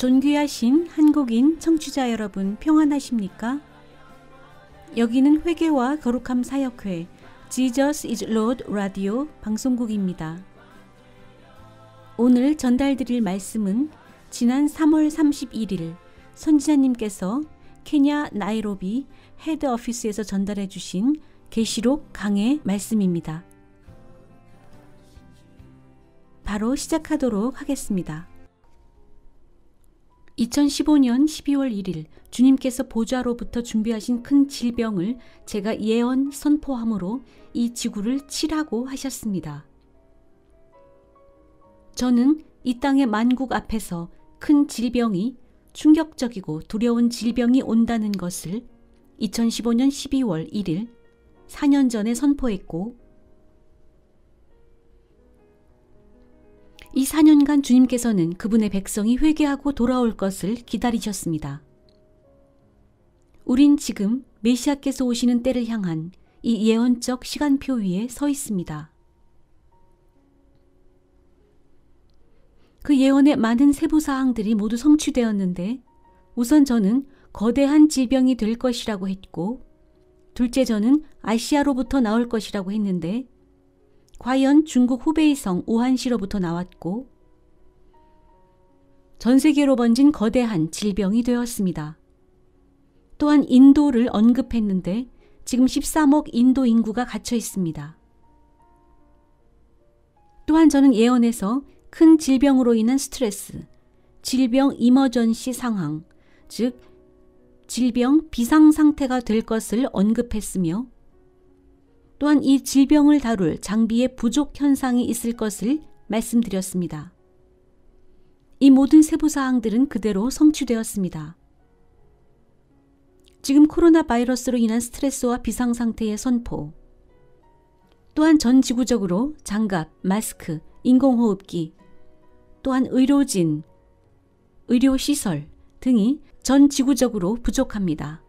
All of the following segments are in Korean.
존귀하신 한국인 청취자 여러분, 평안하십니까? 여기는 회개와 거룩함 사역회 Jesus is Lord 라디오 방송국입니다. 오늘 전달드릴 말씀은 지난 3월 31일 선지자님께서 케냐 나이로비 헤드 오피스에서 전달해 주신 계시록 강해 말씀입니다. 바로 시작하도록 하겠습니다. 2015년 12월 1일 주님께서 보좌로부터 준비하신 큰 질병을 제가 예언 선포함으로 이 지구를 치라고 하셨습니다. 저는 이 땅의 만국 앞에서 큰 질병이, 충격적이고 두려운 질병이 온다는 것을 2015년 12월 1일 4년 전에 선포했고, 이 4년간 주님께서는 그분의 백성이 회개하고 돌아올 것을 기다리셨습니다. 우린 지금 메시아께서 오시는 때를 향한 이 예언적 시간표 위에 서 있습니다. 그 예언의 많은 세부사항들이 모두 성취되었는데, 우선 저는 거대한 질병이 될 것이라고 했고, 둘째 저는 아시아로부터 나올 것이라고 했는데, 과연 중국 후베이 성 우한시로부터 나왔고, 전 세계로 번진 거대한 질병이 되었습니다. 또한 인도를 언급했는데 지금 13억 인도 인구가 갇혀 있습니다. 또한 저는 예언에서 큰 질병으로 인한 스트레스, 질병 이머전시 상황, 즉 질병 비상 상태가 될 것을 언급했으며, 또한 이 질병을 다룰 장비의 부족 현상이 있을 것을 말씀드렸습니다. 이 모든 세부사항들은 그대로 성취되었습니다. 지금 코로나 바이러스로 인한 스트레스와 비상상태의 선포, 또한 전 지구적으로 장갑, 마스크, 인공호흡기, 또한 의료진, 의료시설 등이 전 지구적으로 부족합니다.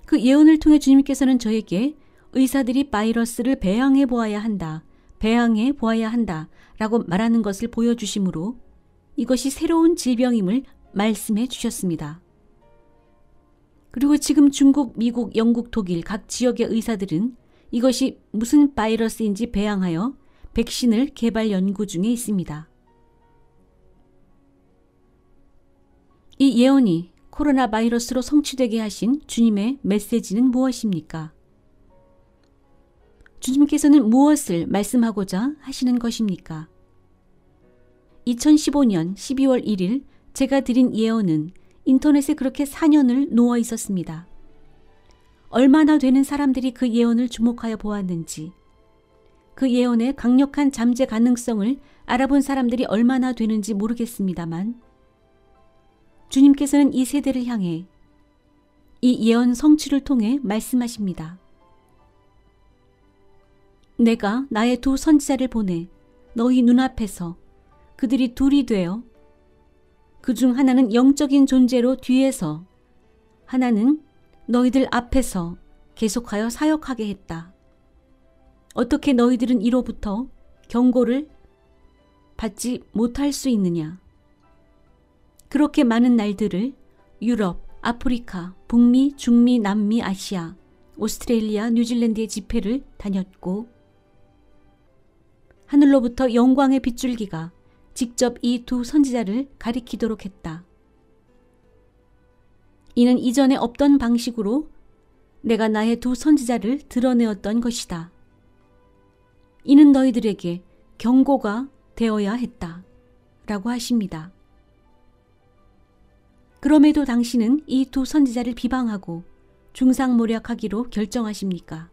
그 예언을 통해 주님께서는 저에게 의사들이 바이러스를 배양해 보아야 한다, 배양해 보아야 한다 라고 말하는 것을 보여주시므로 이것이 새로운 질병임을 말씀해 주셨습니다. 그리고 지금 중국, 미국, 영국, 독일 각 지역의 의사들은 이것이 무슨 바이러스인지 배양하여 백신을 개발 연구 중에 있습니다. 이 예언이 코로나 바이러스로 성취되게 하신 주님의 메시지는 무엇입니까? 주님께서는 무엇을 말씀하고자 하시는 것입니까? 2015년 12월 1일 제가 드린 예언은 인터넷에 그렇게 4년을 누워 있었습니다. 얼마나 되는 사람들이 그 예언을 주목하여 보았는지, 그 예언의 강력한 잠재 가능성을 알아본 사람들이 얼마나 되는지 모르겠습니다만, 주님께서는 이 세대를 향해 이 예언 성취를 통해 말씀하십니다. 내가 나의 두 선지자를 보내 너희 눈앞에서 그들이 둘이 되어, 그중 하나는 영적인 존재로 뒤에서, 하나는 너희들 앞에서 계속하여 사역하게 했다. 어떻게 너희들은 이로부터 경고를 받지 못할 수 있느냐? 그렇게 많은 날들을 유럽, 아프리카, 북미, 중미, 남미, 아시아, 오스트레일리아, 뉴질랜드의 집회를 다녔고, 하늘로부터 영광의 빗줄기가 직접 이 두 선지자를 가리키도록 했다. 이는 이전에 없던 방식으로 내가 나의 두 선지자를 드러내었던 것이다. 이는 너희들에게 경고가 되어야 했다. 라고 하십니다. 그럼에도 당신은 이 두 선지자를 비방하고 중상모략하기로 결정하십니까?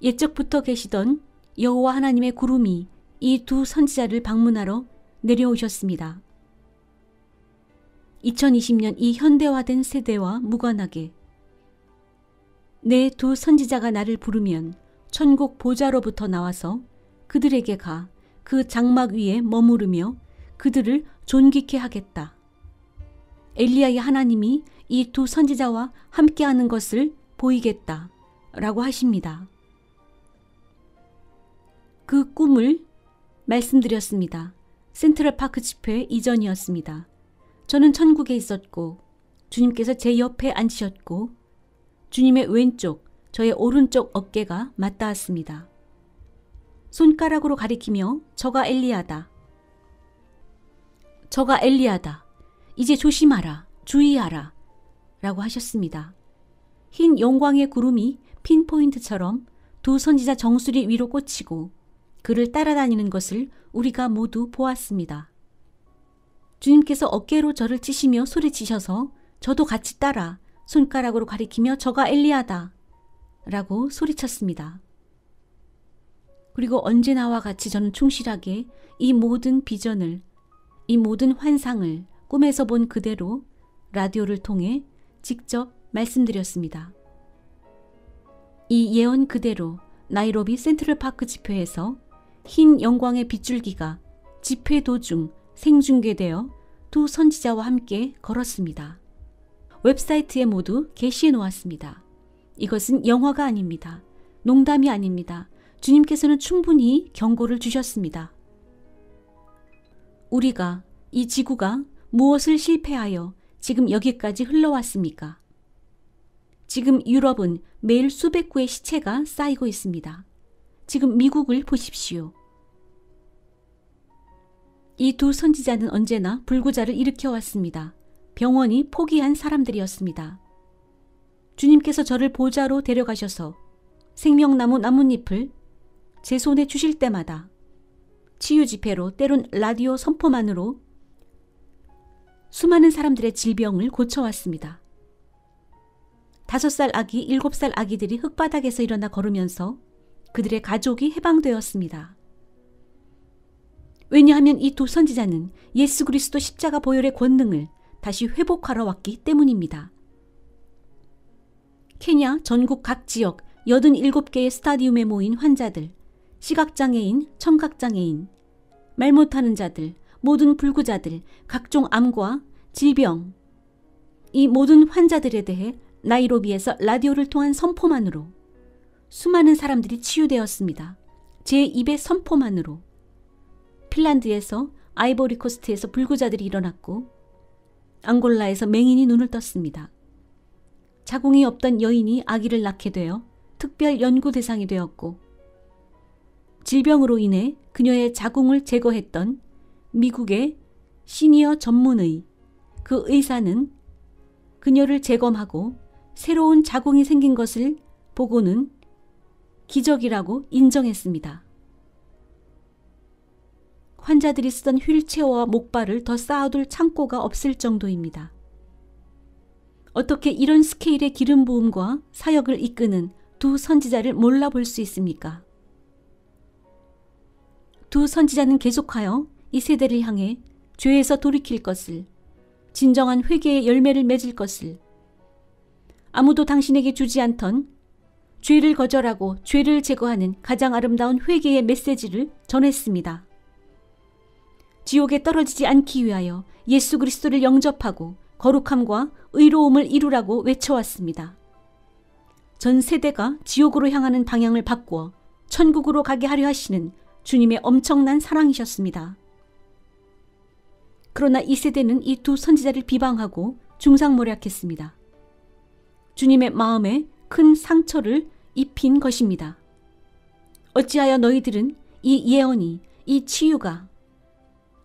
옛적부터 계시던 여호와 하나님의 구름이 이 두 선지자를 방문하러 내려오셨습니다. 2020년 이 현대화된 세대와 무관하게 내 두 선지자가 나를 부르면 천국 보좌로부터 나와서 그들에게 가 그 장막 위에 머무르며 그들을 존귀케 하겠다. 엘리야의 하나님이 이 두 선지자와 함께하는 것을 보이겠다 라고 하십니다. 그 꿈을 말씀드렸습니다. 센트럴파크 집회 이전이었습니다. 저는 천국에 있었고 주님께서 제 옆에 앉으셨고 주님의 왼쪽, 저의 오른쪽 어깨가 맞닿았습니다. 손가락으로 가리키며 저가 엘리야다. 저가 엘리야다. 이제 조심하라. 주의하라. 라고 하셨습니다. 흰 영광의 구름이 핀포인트처럼 두 선지자 정수리 위로 꽂히고 그를 따라다니는 것을 우리가 모두 보았습니다. 주님께서 어깨로 저를 치시며 소리치셔서 저도 같이 따라 손가락으로 가리키며 저가 엘리야다. 라고 소리쳤습니다. 그리고 언제나와 같이 저는 충실하게 이 모든 비전을, 이 모든 환상을 꿈에서 본 그대로 라디오를 통해 직접 말씀드렸습니다. 이 예언 그대로 나이로비 센트럴파크 집회에서 흰 영광의 빗줄기가 집회 도중 생중계되어 두 선지자와 함께 걸었습니다. 웹사이트에 모두 게시해 놓았습니다. 이것은 영화가 아닙니다. 농담이 아닙니다. 주님께서는 충분히 경고를 주셨습니다. 우리가, 이 지구가 무엇을 실패하여 지금 여기까지 흘러왔습니까? 지금 유럽은 매일 수백 구의 시체가 쌓이고 있습니다. 지금 미국을 보십시오. 이 두 선지자는 언제나 불구자를 일으켜왔습니다. 병원이 포기한 사람들이었습니다. 주님께서 저를 보좌로 데려가셔서 생명나무 나뭇잎을 제 손에 주실 때마다 치유 집회로 때론 라디오 선포만으로 수많은 사람들의 질병을 고쳐왔습니다. 5살 아기, 7살 아기들이 흙바닥에서 일어나 걸으면서 그들의 가족이 해방되었습니다. 왜냐하면 이 두 선지자는 예수 그리스도 십자가 보혈의 권능을 다시 회복하러 왔기 때문입니다. 케냐 전국 각 지역 87개의 스타디움에 모인 환자들, 시각장애인, 청각장애인, 말 못하는 자들, 모든 불구자들, 각종 암과 질병, 이 모든 환자들에 대해 나이로비에서 라디오를 통한 선포만으로 수많은 사람들이 치유되었습니다. 제 입의 선포만으로. 핀란드에서 아이보리코스트에서 불구자들이 일어났고 앙골라에서 맹인이 눈을 떴습니다. 자궁이 없던 여인이 아기를 낳게 되어 특별 연구 대상이 되었고 질병으로 인해 그녀의 자궁을 제거했던 미국의 시니어 전문의, 그 의사는 그녀를 재검하고 새로운 자궁이 생긴 것을 보고는 기적이라고 인정했습니다. 환자들이 쓰던 휠체어와 목발을 더 쌓아둘 창고가 없을 정도입니다. 어떻게 이런 스케일의 기름 부음과 사역을 이끄는 두 선지자를 몰라볼 수 있습니까? 두 선지자는 계속하여 이 세대를 향해 죄에서 돌이킬 것을, 진정한 회개의 열매를 맺을 것을, 아무도 당신에게 주지 않던 죄를 거절하고 죄를 제거하는 가장 아름다운 회개의 메시지를 전했습니다. 지옥에 떨어지지 않기 위하여 예수 그리스도를 영접하고 거룩함과 의로움을 이루라고 외쳐왔습니다. 전 세대가 지옥으로 향하는 방향을 바꾸어 천국으로 가게 하려 하시는 주님의 엄청난 사랑이셨습니다. 그러나 이 세대는 이 두 선지자를 비방하고 중상모략했습니다. 주님의 마음에 큰 상처를 입힌 것입니다. 어찌하여 너희들은 이 예언이, 이 치유가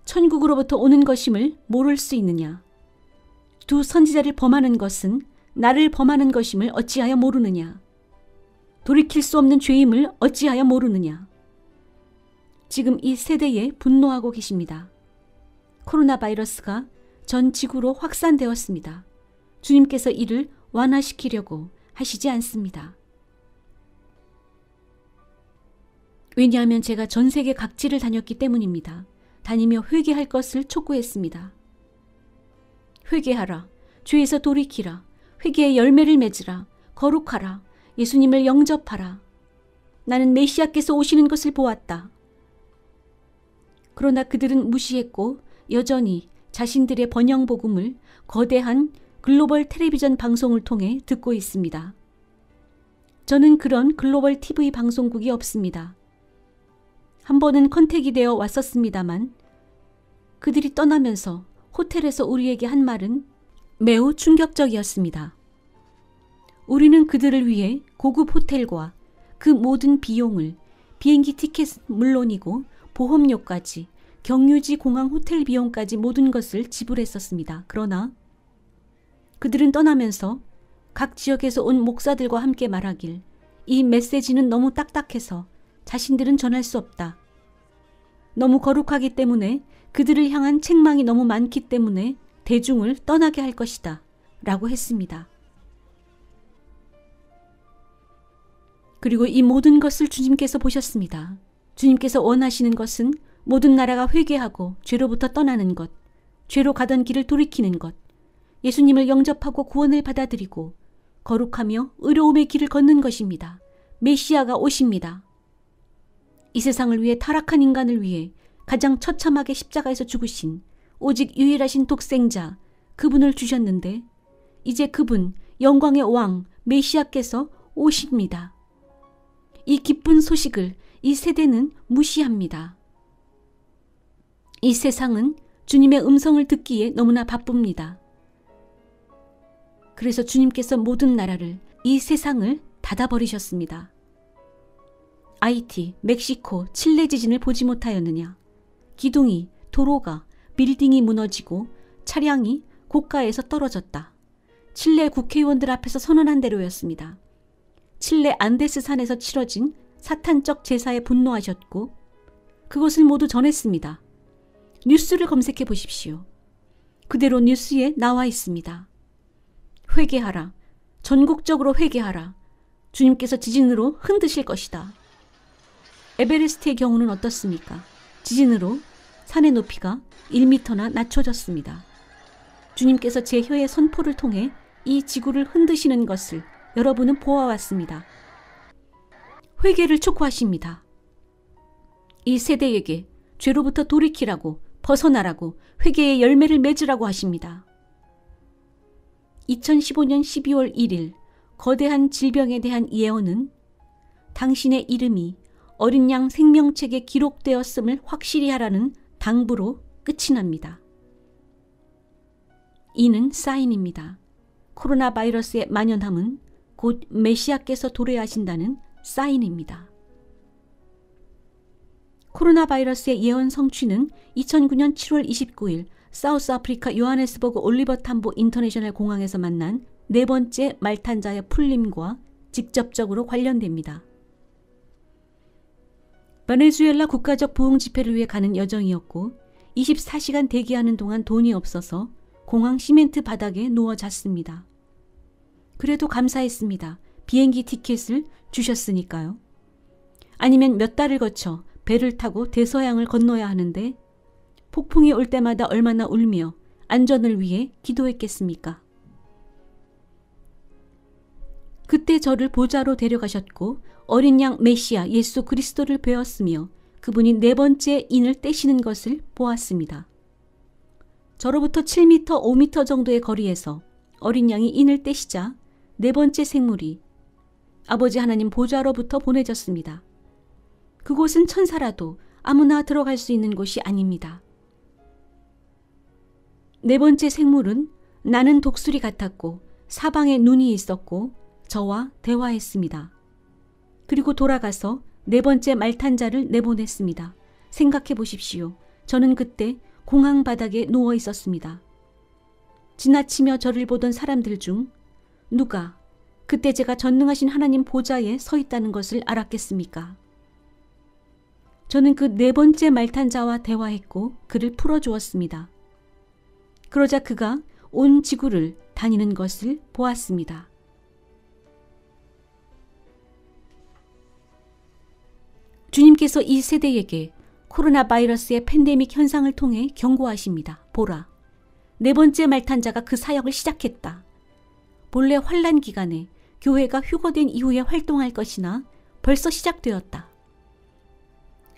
천국으로부터 오는 것임을 모를 수 있느냐? 두 선지자를 범하는 것은 나를 범하는 것임을 어찌하여 모르느냐? 돌이킬 수 없는 죄임을 어찌하여 모르느냐? 지금 이 세대에 분노하고 계십니다. 코로나 바이러스가 전 지구로 확산되었습니다. 주님께서 이를 완화시키려고 하시지 않습니다. 왜냐하면 제가 전 세계 각지를 다녔기 때문입니다. 다니며 회개할 것을 촉구했습니다. 회개하라. 죄에서 돌이키라. 회개의 열매를 맺으라. 거룩하라. 예수님을 영접하라. 나는 메시아께서 오시는 것을 보았다. 그러나 그들은 무시했고 여전히 자신들의 번영복음을 거대한 글로벌 텔레비전 방송을 통해 듣고 있습니다. 저는 그런 글로벌 TV 방송국이 없습니다. 한 번은 컨택이 되어 왔었습니다만 그들이 떠나면서 호텔에서 우리에게 한 말은 매우 충격적이었습니다. 우리는 그들을 위해 고급 호텔과 그 모든 비용을 비행기 티켓은 물론이고 보험료까지 경유지 공항 호텔 비용까지 모든 것을 지불했었습니다. 그러나 그들은 떠나면서 각 지역에서 온 목사들과 함께 말하길 이 메시지는 너무 딱딱해서 자신들은 전할 수 없다. 너무 거룩하기 때문에 그들을 향한 책망이 너무 많기 때문에 대중을 떠나게 할 것이다. 라고 했습니다. 그리고 이 모든 것을 주님께서 보셨습니다. 주님께서 원하시는 것은 모든 나라가 회개하고 죄로부터 떠나는 것, 죄로 가던 길을 돌이키는 것, 예수님을 영접하고 구원을 받아들이고 거룩하며 의로움의 길을 걷는 것입니다. 메시아가 오십니다. 이 세상을 위해 타락한 인간을 위해 가장 처참하게 십자가에서 죽으신 오직 유일하신 독생자 그분을 주셨는데 이제 그분 영광의 왕 메시아께서 오십니다. 이 기쁜 소식을 이 세대는 무시합니다. 이 세상은 주님의 음성을 듣기에 너무나 바쁩니다. 그래서 주님께서 모든 나라를, 이 세상을 닫아버리셨습니다. 아이티, 멕시코, 칠레 지진을 보지 못하였느냐? 기둥이, 도로가, 빌딩이 무너지고 차량이 고가에서 떨어졌다. 칠레 국회의원들 앞에서 선언한 대로였습니다. 칠레 안데스 산에서 치러진 사탄적 제사에 분노하셨고 그것을 모두 전했습니다. 뉴스를 검색해 보십시오. 그대로 뉴스에 나와 있습니다. 회개하라. 전국적으로 회개하라. 주님께서 지진으로 흔드실 것이다. 에베레스트의 경우는 어떻습니까? 지진으로 산의 높이가 1m나 낮춰졌습니다. 주님께서 제 혀의 선포를 통해 이 지구를 흔드시는 것을 여러분은 보아왔습니다. 회개를 촉구하십니다. 이 세대에게 죄로부터 돌이키라고, 벗어나라고, 회개의 열매를 맺으라고 하십니다. 2015년 12월 1일 거대한 질병에 대한 예언은 당신의 이름이 어린 양 생명책에 기록되었음을 확실히 하라는 당부로 끝이 납니다. 이는 사인입니다. 코로나 바이러스의 만연함은 곧 메시아께서 도래하신다는 사인입니다. 코로나 바이러스의 예언 성취는 2009년 7월 29일 사우스아프리카 요하네스버그 올리버 탐보 인터내셔널 공항에서 만난 네 번째 말탄자의 풀림과 직접적으로 관련됩니다. 베네수엘라 국가적 부흥 집회를 위해 가는 여정이었고 24시간 대기하는 동안 돈이 없어서 공항 시멘트 바닥에 누워 잤습니다. 그래도 감사했습니다. 비행기 티켓을 주셨으니까요. 아니면 몇 달을 거쳐 배를 타고 대서양을 건너야 하는데 폭풍이 올 때마다 얼마나 울며 안전을 위해 기도했겠습니까? 그때 저를 보좌로 데려가셨고 어린 양 메시아 예수 그리스도를 배웠으며 그분이 네 번째 인을 떼시는 것을 보았습니다. 저로부터 7m, 5m 정도의 거리에서 어린 양이 인을 떼시자 네 번째 생물이 아버지 하나님 보좌로부터 보내졌습니다. 그곳은 천사라도 아무나 들어갈 수 있는 곳이 아닙니다. 네 번째 생물은 나는 독수리 같았고 사방에 눈이 있었고 저와 대화했습니다. 그리고 돌아가서 4번째 말탄자를 내보냈습니다. 생각해 보십시오. 저는 그때 공항 바닥에 누워 있었습니다. 지나치며 저를 보던 사람들 중 누가 그때 제가 전능하신 하나님 보좌에 서 있다는 것을 알았겠습니까? 저는 그 4번째 말탄자와 대화했고 그를 풀어주었습니다. 그러자 그가 온 지구를 다니는 것을 보았습니다. 주님께서 이 세대에게 코로나 바이러스의 팬데믹 현상을 통해 경고하십니다. 보라, 4번째 말탄자가 그 사역을 시작했다. 본래 환란 기간에 교회가 휴거된 이후에 활동할 것이나 벌써 시작되었다.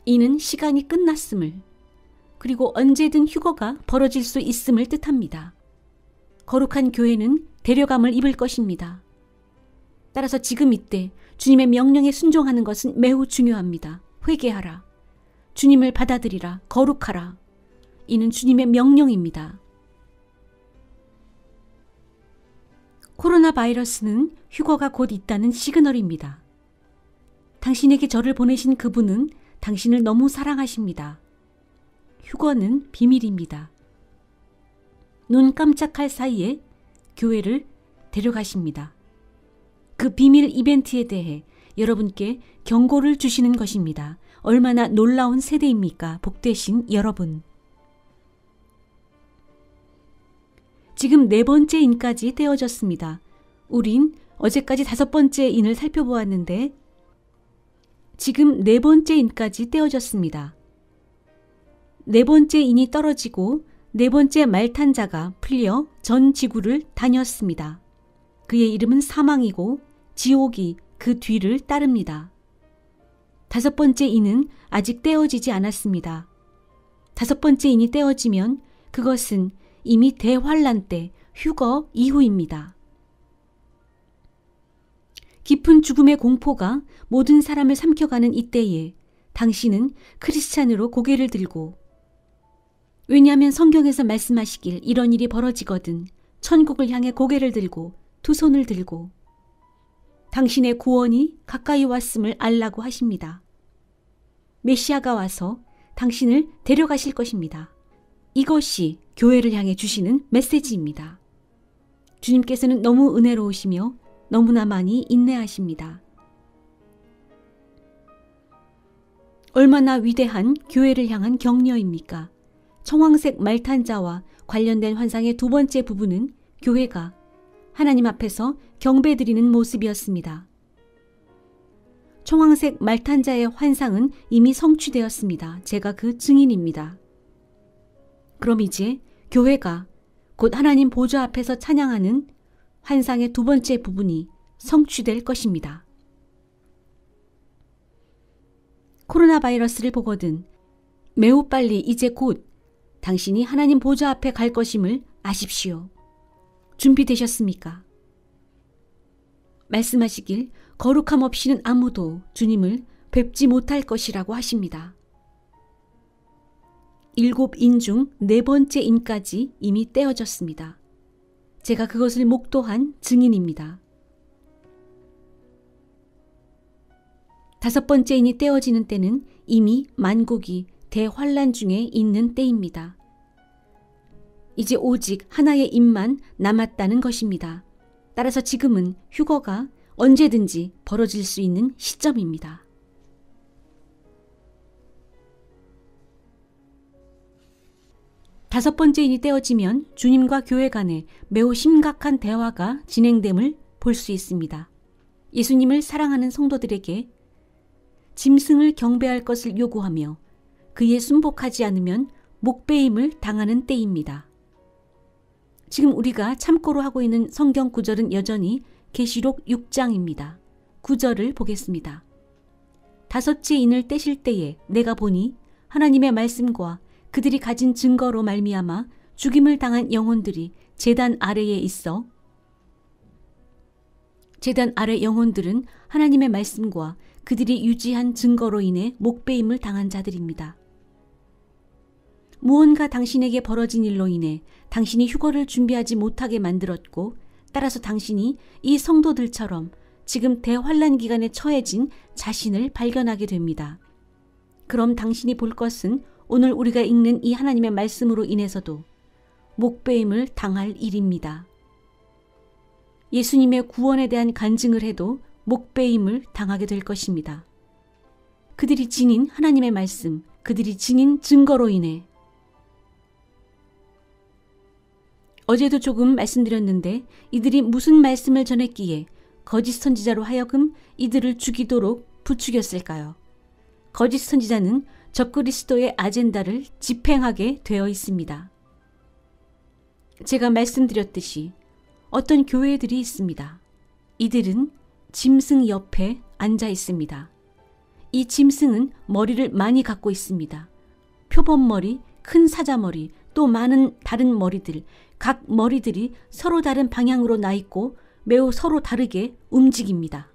이는 시간이 끝났음을, 그리고 언제든 휴거가 벌어질 수 있음을 뜻합니다. 거룩한 교회는 데려감을 입을 것입니다. 따라서 지금 이때 주님의 명령에 순종하는 것은 매우 중요합니다. 회개하라. 주님을 받아들이라. 거룩하라. 이는 주님의 명령입니다. 코로나 바이러스는 휴거가 곧 있다는 시그널입니다. 당신에게 저를 보내신 그분은 당신을 너무 사랑하십니다. 휴거는 비밀입니다. 눈 깜짝할 사이에 교회를 데려가십니다. 그 비밀 이벤트에 대해 여러분께 경고를 주시는 것입니다. 얼마나 놀라운 세대입니까? 복되신 여러분. 지금 4번째 인까지 떼어졌습니다. 우린 어제까지 5번째 인을 살펴보았는데 지금 4번째 인까지 떼어졌습니다. 4번째 인이 떨어지고 4번째 말탄자가 풀려 전 지구를 다녔습니다. 그의 이름은 사망이고 지옥이 그 뒤를 따릅니다. 5번째 인은 아직 떼어지지 않았습니다. 5번째 인이 떼어지면 그것은 이미 대환란 때 휴거 이후입니다. 깊은 죽음의 공포가 모든 사람을 삼켜가는 이때에 당신은 크리스찬으로 고개를 들고, 왜냐하면 성경에서 말씀하시길 이런 일이 벌어지거든 천국을 향해 고개를 들고 두 손을 들고 당신의 구원이 가까이 왔음을 알라고 하십니다. 메시아가 와서 당신을 데려가실 것입니다. 이것이 교회를 향해 주시는 메시지입니다. 주님께서는 너무 은혜로우시며 너무나 많이 인내하십니다. 얼마나 위대한 교회를 향한 격려입니까? 청황색 말탄자와 관련된 환상의 2번째 부분은 교회가 하나님 앞에서 경배드리는 모습이었습니다. 청황색 말탄자의 환상은 이미 성취되었습니다. 제가 그 증인입니다. 그럼 이제 교회가 곧 하나님 보좌 앞에서 찬양하는 환상의 2번째 부분이 성취될 것입니다. 코로나 바이러스를 보거든 매우 빨리 이제 곧 당신이 하나님 보좌 앞에 갈 것임을 아십시오. 준비되셨습니까? 말씀하시길 거룩함 없이는 아무도 주님을 뵙지 못할 것이라고 하십니다. 7인 중 4번째 인까지 이미 떼어졌습니다. 제가 그것을 목도한 증인입니다. 5번째 인이 떼어지는 때는 이미 만국이 대환란 중에 있는 때입니다. 이제 오직 하나의 인만 남았다는 것입니다. 따라서 지금은 휴거가 언제든지 벌어질 수 있는 시점입니다. 다섯 번째 인이 떼어지면 주님과 교회 간에 매우 심각한 대화가 진행됨을 볼 수 있습니다. 예수님을 사랑하는 성도들에게 짐승을 경배할 것을 요구하며 그에 순복하지 않으면 목배임을 당하는 때입니다. 지금 우리가 참고로 하고 있는 성경 구절은 여전히 계시록 6장입니다. 구절을 보겠습니다. 다섯째 인을 떼실 때에 내가 보니 하나님의 말씀과 그들이 가진 증거로 말미암아 죽임을 당한 영혼들이 제단 아래에 있어 제단 아래 영혼들은 하나님의 말씀과 그들이 유지한 증거로 인해 목배임을 당한 자들입니다. 무언가 당신에게 벌어진 일로 인해 당신이 휴거를 준비하지 못하게 만들었고 따라서 당신이 이 성도들처럼 지금 대환란 기간에 처해진 자신을 발견하게 됩니다. 그럼 당신이 볼 것은 오늘 우리가 읽는 이 하나님의 말씀으로 인해서도 목베임을 당할 일입니다. 예수님의 구원에 대한 간증을 해도 목베임을 당하게 될 것입니다. 그들이 지닌 하나님의 말씀, 그들이 지닌 증거로 인해. 어제도 조금 말씀드렸는데 이들이 무슨 말씀을 전했기에 거짓 선지자로 하여금 이들을 죽이도록 부추겼을까요? 거짓 선지자는 적그리스도의 아젠다를 집행하게 되어 있습니다. 제가 말씀드렸듯이 어떤 교회들이 있습니다. 이들은 짐승 옆에 앉아 있습니다. 이 짐승은 머리를 많이 갖고 있습니다. 표범머리, 큰 사자머리, 또 많은 다른 머리들, 각 머리들이 서로 다른 방향으로 나 있고 매우 서로 다르게 움직입니다.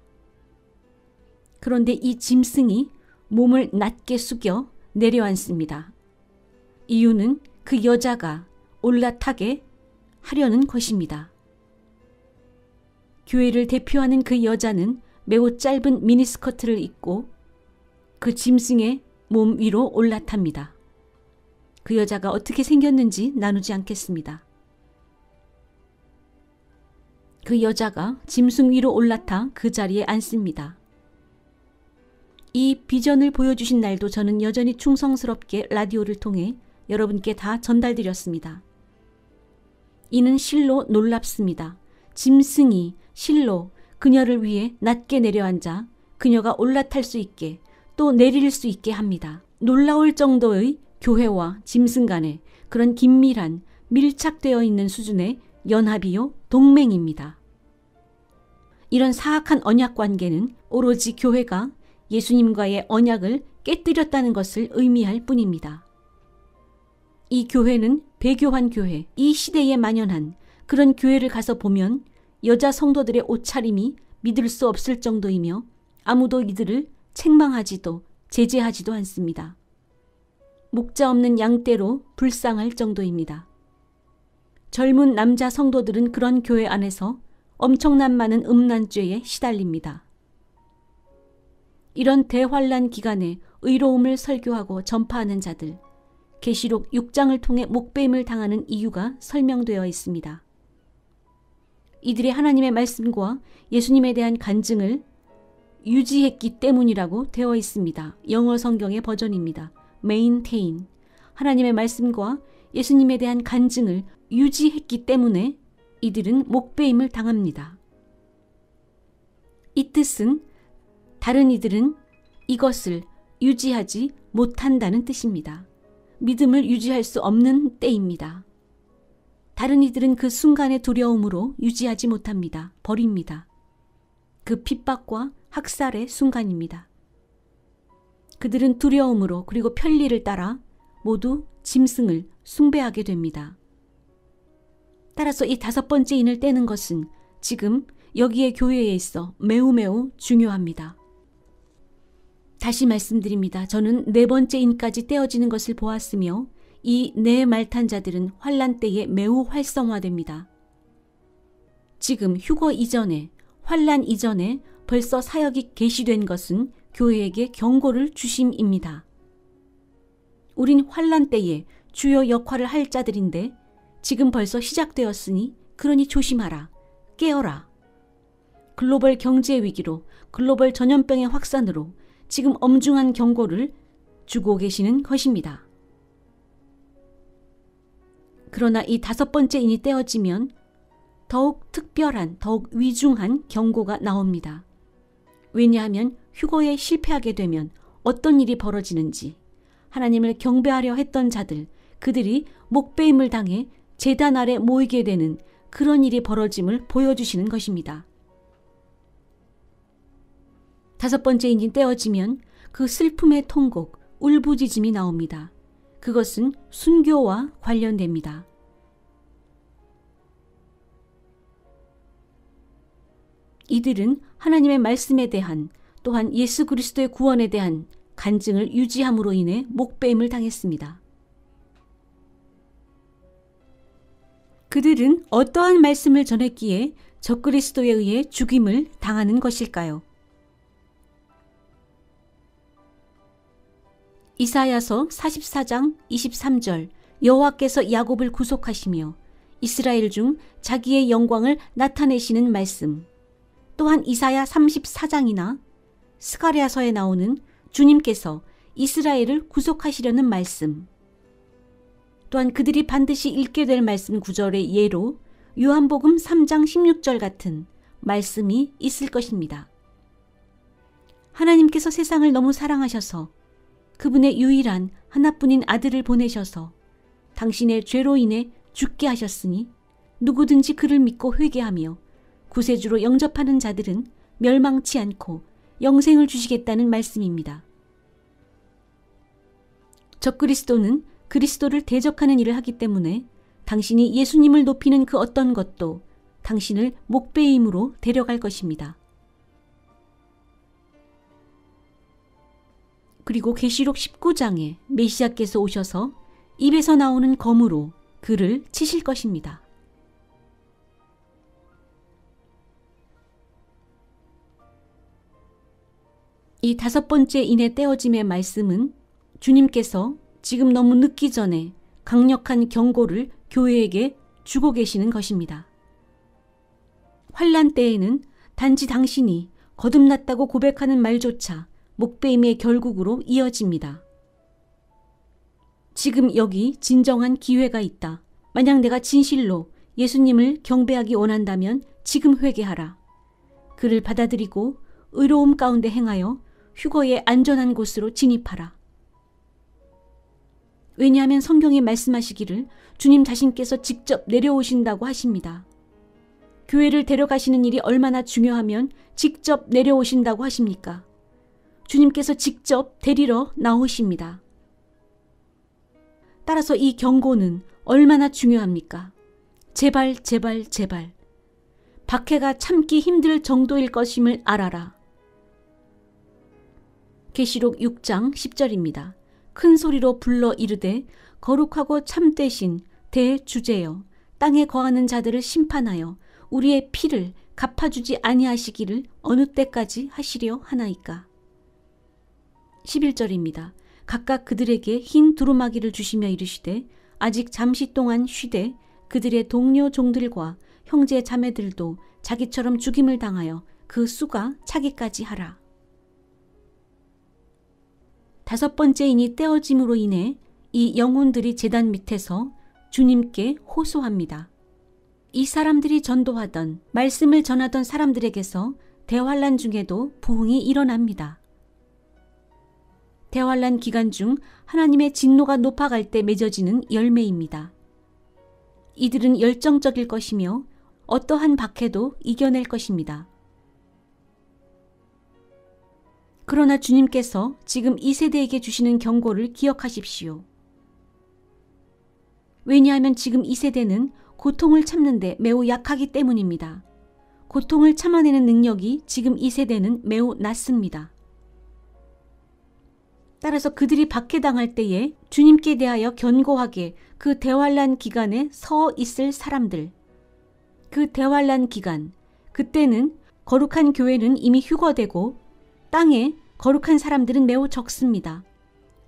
그런데 이 짐승이 몸을 낮게 숙여 내려앉습니다. 이유는 그 여자가 올라타게 하려는 것입니다. 교회를 대표하는 그 여자는 매우 짧은 미니스커트를 입고 그 짐승의 몸 위로 올라탑니다. 그 여자가 어떻게 생겼는지 나누지 않겠습니다. 그 여자가 짐승 위로 올라타 그 자리에 앉습니다. 이 비전을 보여주신 날도 저는 여전히 충성스럽게 라디오를 통해 여러분께 다 전달드렸습니다. 이는 실로 놀랍습니다. 짐승이 실로 그녀를 위해 낮게 내려앉아 그녀가 올라탈 수 있게 또 내릴 수 있게 합니다. 놀라울 정도의 교회와 짐승 간의 그런 긴밀한 밀착되어 있는 수준의 연합이요 동맹입니다. 이런 사악한 언약 관계는 오로지 교회가 예수님과의 언약을 깨뜨렸다는 것을 의미할 뿐입니다. 이 교회는 배교한 교회, 이 시대에 만연한 그런 교회를 가서 보면 여자 성도들의 옷차림이 믿을 수 없을 정도이며 아무도 이들을 책망하지도 제재하지도 않습니다. 목자 없는 양떼로 불쌍할 정도입니다. 젊은 남자 성도들은 그런 교회 안에서 엄청난 많은 음란죄에 시달립니다. 이런 대환란 기간에 의로움을 설교하고 전파하는 자들, 계시록 6장을 통해 목배임을 당하는 이유가 설명되어 있습니다. 이들의 하나님의 말씀과 예수님에 대한 간증을 유지했기 때문이라고 되어 있습니다. 영어 성경의 버전입니다. maintain. 하나님의 말씀과 예수님에 대한 간증을 유지했기 때문에 이들은 목배임을 당합니다. 이 뜻은 다른 이들은 이것을 유지하지 못한다는 뜻입니다. 믿음을 유지할 수 없는 때입니다. 다른 이들은 그 순간의 두려움으로 유지하지 못합니다. 버립니다. 그 핍박과 학살의 순간입니다. 그들은 두려움으로 그리고 편리를 따라 모두 짐승을 숭배하게 됩니다. 따라서 이 5번째 인을 떼는 것은 지금 여기에 교회에 있어 매우 중요합니다. 다시 말씀드립니다. 저는 4번째 인까지 떼어지는 것을 보았으며 이 4말탄 자들은 환란 때에 매우 활성화됩니다. 지금 휴거 이전에, 환란 이전에 벌써 사역이 개시된 것은 교회에게 경고를 주심입니다. 우린 환란 때에 주요 역할을 할 자들인데 지금 벌써 시작되었으니 그러니 조심하라. 깨어라. 글로벌 경제 위기로, 글로벌 전염병의 확산으로 지금 엄중한 경고를 주고 계시는 것입니다. 그러나 이 5번째 인이 떼어지면 더욱 특별한, 더욱 위중한 경고가 나옵니다. 왜냐하면 휴거에 실패하게 되면 어떤 일이 벌어지는지 하나님을 경배하려 했던 자들, 그들이 목배임을 당해 제단 아래 모이게 되는 그런 일이 벌어짐을 보여주시는 것입니다. 5번째 인이 떼어지면 그 슬픔의 통곡, 울부짖음이 나옵니다. 그것은 순교와 관련됩니다. 이들은 하나님의 말씀에 대한 또한 예수 그리스도의 구원에 대한 간증을 유지함으로 인해 목배임을 당했습니다. 그들은 어떠한 말씀을 전했기에 적그리스도에 의해 죽임을 당하는 것일까요? 이사야서 44장 23절 여호와께서 야곱을 구속하시며 이스라엘 중 자기의 영광을 나타내시는 말씀. 또한 이사야 34장이나 스가랴서에 나오는 주님께서 이스라엘을 구속하시려는 말씀. 또한 그들이 반드시 읽게 될 말씀 구절의 예로 요한복음 3장 16절 같은 말씀이 있을 것입니다. 하나님께서 세상을 너무 사랑하셔서 그분의 유일한 하나뿐인 아들을 보내셔서 당신의 죄로 인해 죽게 하셨으니 누구든지 그를 믿고 회개하며 구세주로 영접하는 자들은 멸망치 않고 영생을 주시겠다는 말씀입니다. 적그리스도는 그리스도를 대적하는 일을 하기 때문에 당신이 예수님을 높이는 그 어떤 것도 당신을 목배임으로 데려갈 것입니다. 그리고 계시록 19장에 메시아께서 오셔서 입에서 나오는 검으로 그를 치실 것입니다. 이 5번째 인의 떼어짐의 말씀은 주님께서 지금 너무 늦기 전에 강력한 경고를 교회에게 주고 계시는 것입니다. 환난 때에는 단지 당신이 거듭났다고 고백하는 말조차 목배임의 결국으로 이어집니다. 지금 여기 진정한 기회가 있다. 만약 내가 진실로 예수님을 경배하기 원한다면 지금 회개하라. 그를 받아들이고 의로움 가운데 행하여 휴거의 안전한 곳으로 진입하라. 왜냐하면 성경이 말씀하시기를 주님 자신께서 직접 내려오신다고 하십니다. 교회를 데려가시는 일이 얼마나 중요하면 직접 내려오신다고 하십니까? 주님께서 직접 데리러 나오십니다. 따라서 이 경고는 얼마나 중요합니까? 제발 제발 제발 박해가 참기 힘들 정도일 것임을 알아라. 계시록 6장 10절입니다. 큰 소리로 불러 이르되 거룩하고 참되신 대주제여 땅에 거하는 자들을 심판하여 우리의 피를 갚아주지 아니하시기를 어느 때까지 하시려 하나이까. 11절입니다. 각각 그들에게 흰 두루마기를 주시며 이르시되 아직 잠시 동안 쉬되 그들의 동료 종들과 형제 자매들도 자기처럼 죽임을 당하여 그 수가 차기까지 하라. 5번째 인이 떼어짐으로 인해 이 영혼들이 제단 밑에서 주님께 호소합니다. 이 사람들이 전도하던 말씀을 전하던 사람들에게서 대환란 중에도 부흥이 일어납니다. 대환란 기간 중 하나님의 진노가 높아갈 때 맺어지는 열매입니다. 이들은 열정적일 것이며 어떠한 박해도 이겨낼 것입니다. 그러나 주님께서 지금 이 세대에게 주시는 경고를 기억하십시오. 왜냐하면 지금 이 세대는 고통을 참는데 매우 약하기 때문입니다. 고통을 참아내는 능력이 지금 이 세대는 매우 낮습니다. 따라서 그들이 박해당할 때에 주님께 대하여 견고하게 그 대환란 기간에 서 있을 사람들, 그 대환란 기간, 그때는 거룩한 교회는 이미 휴거되고 땅에 거룩한 사람들은 매우 적습니다.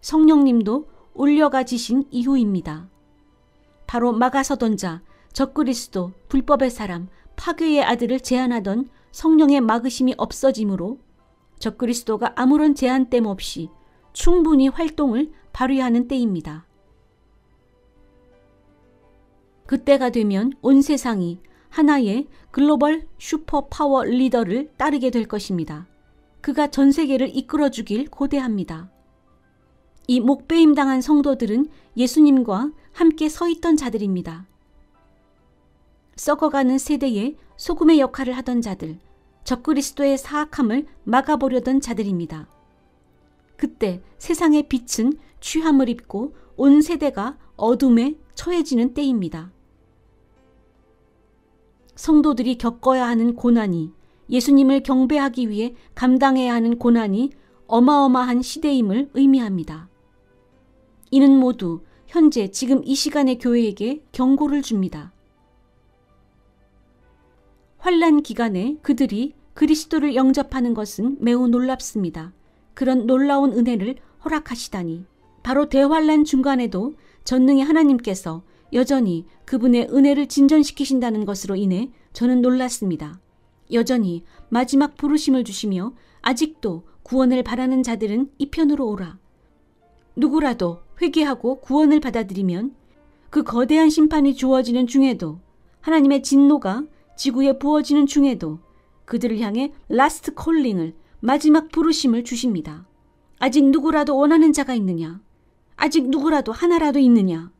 성령님도 올려가지신 이후입니다. 바로 막아서던 자, 적그리스도, 불법의 사람, 파괴의 아들을 제한하던 성령의 막으심이 없어지므로 적그리스도가 아무런 제한됨 없이 충분히 활동을 발휘하는 때입니다. 그때가 되면 온 세상이 하나의 글로벌 슈퍼 파워 리더를 따르게 될 것입니다. 그가 전 세계를 이끌어주길 고대합니다. 이 목배임 당한 성도들은 예수님과 함께 서 있던 자들입니다. 썩어가는 세대에 소금의 역할을 하던 자들, 적그리스도의 사악함을 막아보려던 자들입니다. 그때 세상의 빛은 취함을 입고 온 세대가 어둠에 처해지는 때입니다. 성도들이 겪어야 하는 고난이, 예수님을 경배하기 위해 감당해야 하는 고난이 어마어마한 시대임을 의미합니다. 이는 모두 현재 지금 이 시간의 교회에게 경고를 줍니다. 환란 기간에 그들이 그리스도를 영접하는 것은 매우 놀랍습니다. 그런 놀라운 은혜를 허락하시다니. 바로 대환란 중간에도 전능의 하나님께서 여전히 그분의 은혜를 진전시키신다는 것으로 인해 저는 놀랐습니다. 여전히 마지막 부르심을 주시며 아직도 구원을 바라는 자들은 이 편으로 오라. 누구라도 회개하고 구원을 받아들이면 그 거대한 심판이 주어지는 중에도, 하나님의 진노가 지구에 부어지는 중에도 그들을 향해 라스트 콜링을, 마지막 부르심을 주십니다. 아직 누구라도 원하는 자가 있느냐? 아직 누구라도 하나라도 있느냐?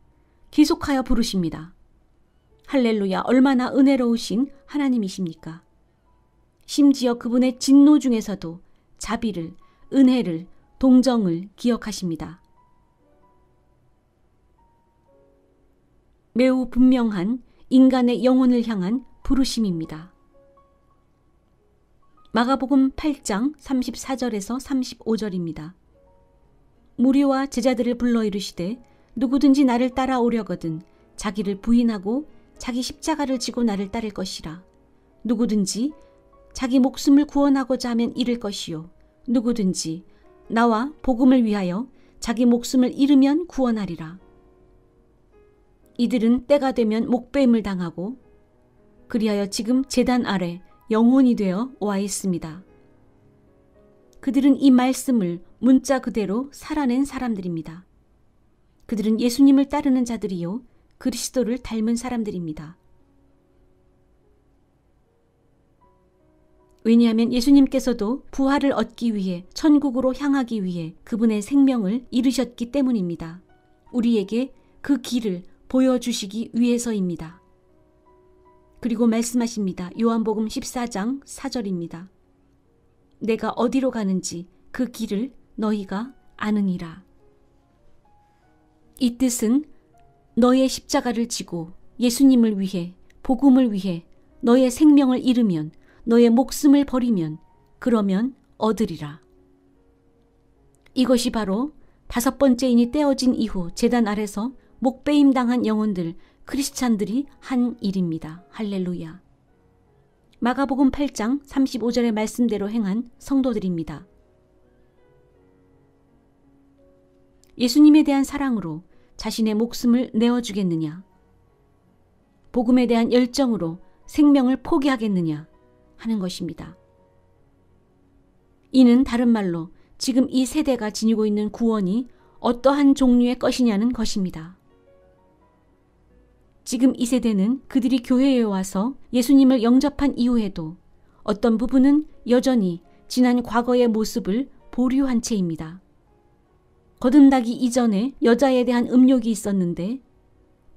계속하여 부르십니다. 할렐루야, 얼마나 은혜로우신 하나님이십니까? 심지어 그분의 진노 중에서도 자비를, 은혜를, 동정을 기억하십니다. 매우 분명한 인간의 영혼을 향한 부르심입니다. 마가복음 8장 34절에서 35절입니다. 무리와 제자들을 불러 이르시되 누구든지 나를 따라오려거든 자기를 부인하고 자기 십자가를 지고 나를 따를 것이라. 누구든지 자기 목숨을 구원하고자 하면 잃을 것이요 누구든지 나와 복음을 위하여 자기 목숨을 잃으면 구원하리라. 이들은 때가 되면 목배임을 당하고 그리하여 지금 제단 아래 영혼이 되어 와 있습니다. 그들은 이 말씀을 문자 그대로 살아낸 사람들입니다. 그들은 예수님을 따르는 자들이요 그리스도를 닮은 사람들입니다. 왜냐하면 예수님께서도 부활을 얻기 위해 천국으로 향하기 위해 그분의 생명을 잃으셨기 때문입니다. 우리에게 그 길을 보여주시기 위해서입니다. 그리고 말씀하십니다. 요한복음 14장 4절입니다. 내가 어디로 가는지 그 길을 너희가 아느니라. 이 뜻은 너의 십자가를 지고 예수님을 위해, 복음을 위해 너의 생명을 잃으면, 너의 목숨을 버리면 그러면 얻으리라. 이것이 바로 5번째 인이 떼어진 이후 제단 아래서 목배임 당한 영혼들, 크리스찬들이 한 일입니다. 할렐루야. 마가복음 8장 35절의 말씀대로 행한 성도들입니다. 예수님에 대한 사랑으로 자신의 목숨을 내어주겠느냐? 복음에 대한 열정으로 생명을 포기하겠느냐? 하는 것입니다. 이는 다른 말로 지금 이 세대가 지니고 있는 구원이 어떠한 종류의 것이냐는 것입니다. 지금 이 세대는 그들이 교회에 와서 예수님을 영접한 이후에도 어떤 부분은 여전히 지난 과거의 모습을 보류한 채입니다. 거듭나기 이전에 여자에 대한 음욕이 있었는데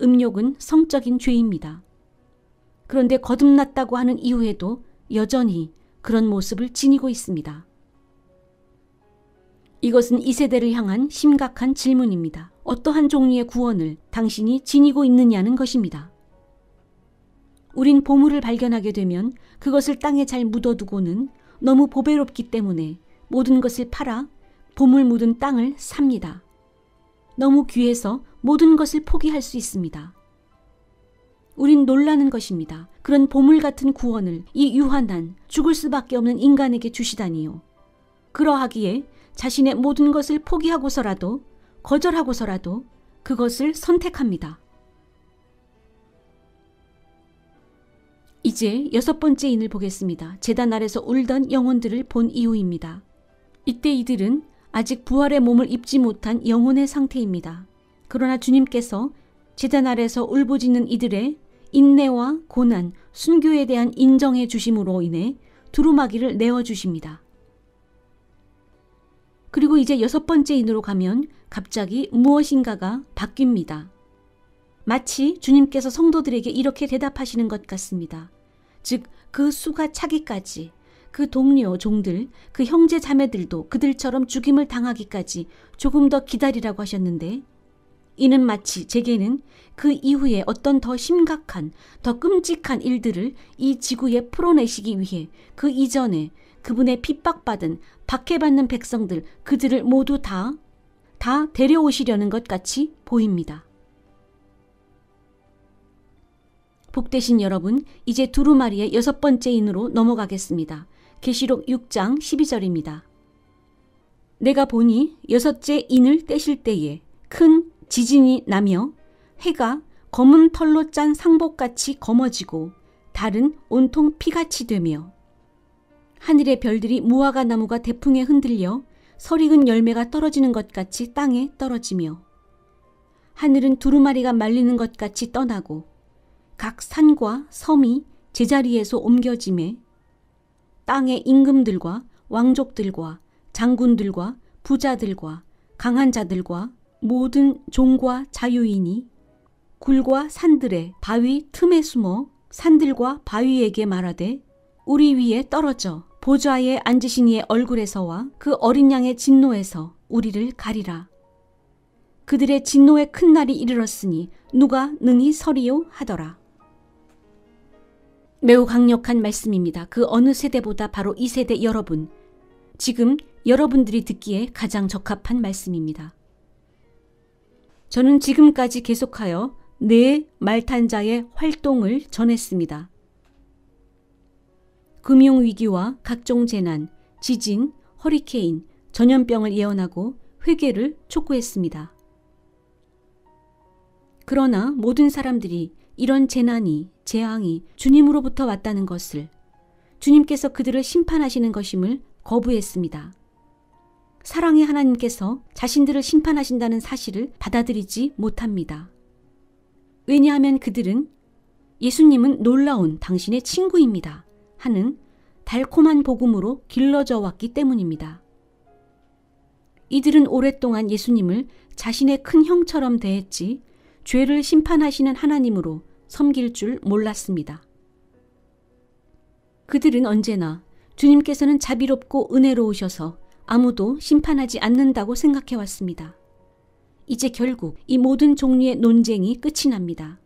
음욕은 성적인 죄입니다. 그런데 거듭났다고 하는 이후에도 여전히 그런 모습을 지니고 있습니다. 이것은 이 세대를 향한 심각한 질문입니다. 어떠한 종류의 구원을 당신이 지니고 있느냐는 것입니다. 우린 보물을 발견하게 되면 그것을 땅에 잘 묻어두고는 너무 보배롭기 때문에 모든 것을 팔아 보물 묻은 땅을 삽니다. 너무 귀해서 모든 것을 포기할 수 있습니다. 우린 놀라는 것입니다. 그런 보물 같은 구원을 이 유한한 죽을 수밖에 없는 인간에게 주시다니요. 그러하기에 자신의 모든 것을 포기하고서라도 거절하고서라도 그것을 선택합니다. 이제 6번째 인을 보겠습니다. 제단 아래서 울던 영혼들을 본 이후입니다. 이때 이들은 아직 부활의 몸을 입지 못한 영혼의 상태입니다. 그러나 주님께서 제단 아래서 울부짖는 이들의 인내와 고난, 순교에 대한 인정해 주심으로 인해 두루마기를 내어주십니다. 그리고 이제 6번째 인으로 가면 갑자기 무엇인가가 바뀝니다. 마치 주님께서 성도들에게 이렇게 대답하시는 것 같습니다. 즉, 그 수가 차기까지 그 동료 종들, 그 형제 자매들도 그들처럼 죽임을 당하기까지 조금 더 기다리라고 하셨는데 이는 마치 제게는 그 이후에 어떤 더 심각한, 더 끔찍한 일들을 이 지구에 풀어내시기 위해 그 이전에 그분의 핍박받은, 박해받는 백성들, 그들을 모두 다 데려오시려는 것 같이 보입니다. 복되신 여러분, 이제 두루마리의 6번째 인으로 넘어가겠습니다. 계시록 6장 12절입니다. 내가 보니 6째 인을 떼실 때에 큰 지진이 나며 해가 검은 털로 짠 상복같이 검어지고 달은 온통 피같이 되며 하늘의 별들이 무화과 나무가 대풍에 흔들려 설익은 열매가 떨어지는 것 같이 땅에 떨어지며 하늘은 두루마리가 말리는 것 같이 떠나고 각 산과 섬이 제자리에서 옮겨짐에 땅의 임금들과 왕족들과 장군들과 부자들과 강한 자들과 모든 종과 자유인이 굴과 산들의 바위 틈에 숨어 산들과 바위에게 말하되 우리 위에 떨어져 보좌에 앉으신 이의 얼굴에서와 그 어린 양의 진노에서 우리를 가리라. 그들의 진노의 큰 날이 이르렀으니 누가 능히 서리요 하더라. 매우 강력한 말씀입니다. 그 어느 세대보다 바로 이 세대 여러분, 지금 여러분들이 듣기에 가장 적합한 말씀입니다. 저는 지금까지 계속하여 네 말탄자의 활동을 전했습니다. 금융위기와 각종 재난, 지진, 허리케인, 전염병을 예언하고 회개를 촉구했습니다. 그러나 모든 사람들이 이런 재난이, 재앙이 주님으로부터 왔다는 것을, 주님께서 그들을 심판하시는 것임을 거부했습니다. 사랑의 하나님께서 자신들을 심판하신다는 사실을 받아들이지 못합니다. 왜냐하면 그들은 예수님은 놀라운 당신의 친구입니다 하는 달콤한 복음으로 길러져 왔기 때문입니다. 이들은 오랫동안 예수님을 자신의 큰 형처럼 대했지 죄를 심판하시는 하나님으로 섬길 줄 몰랐습니다. 그들은 언제나 주님께서는 자비롭고 은혜로우셔서 아무도 심판하지 않는다고 생각해 왔습니다. 이제 결국 이 모든 종류의 논쟁이 끝이 납니다.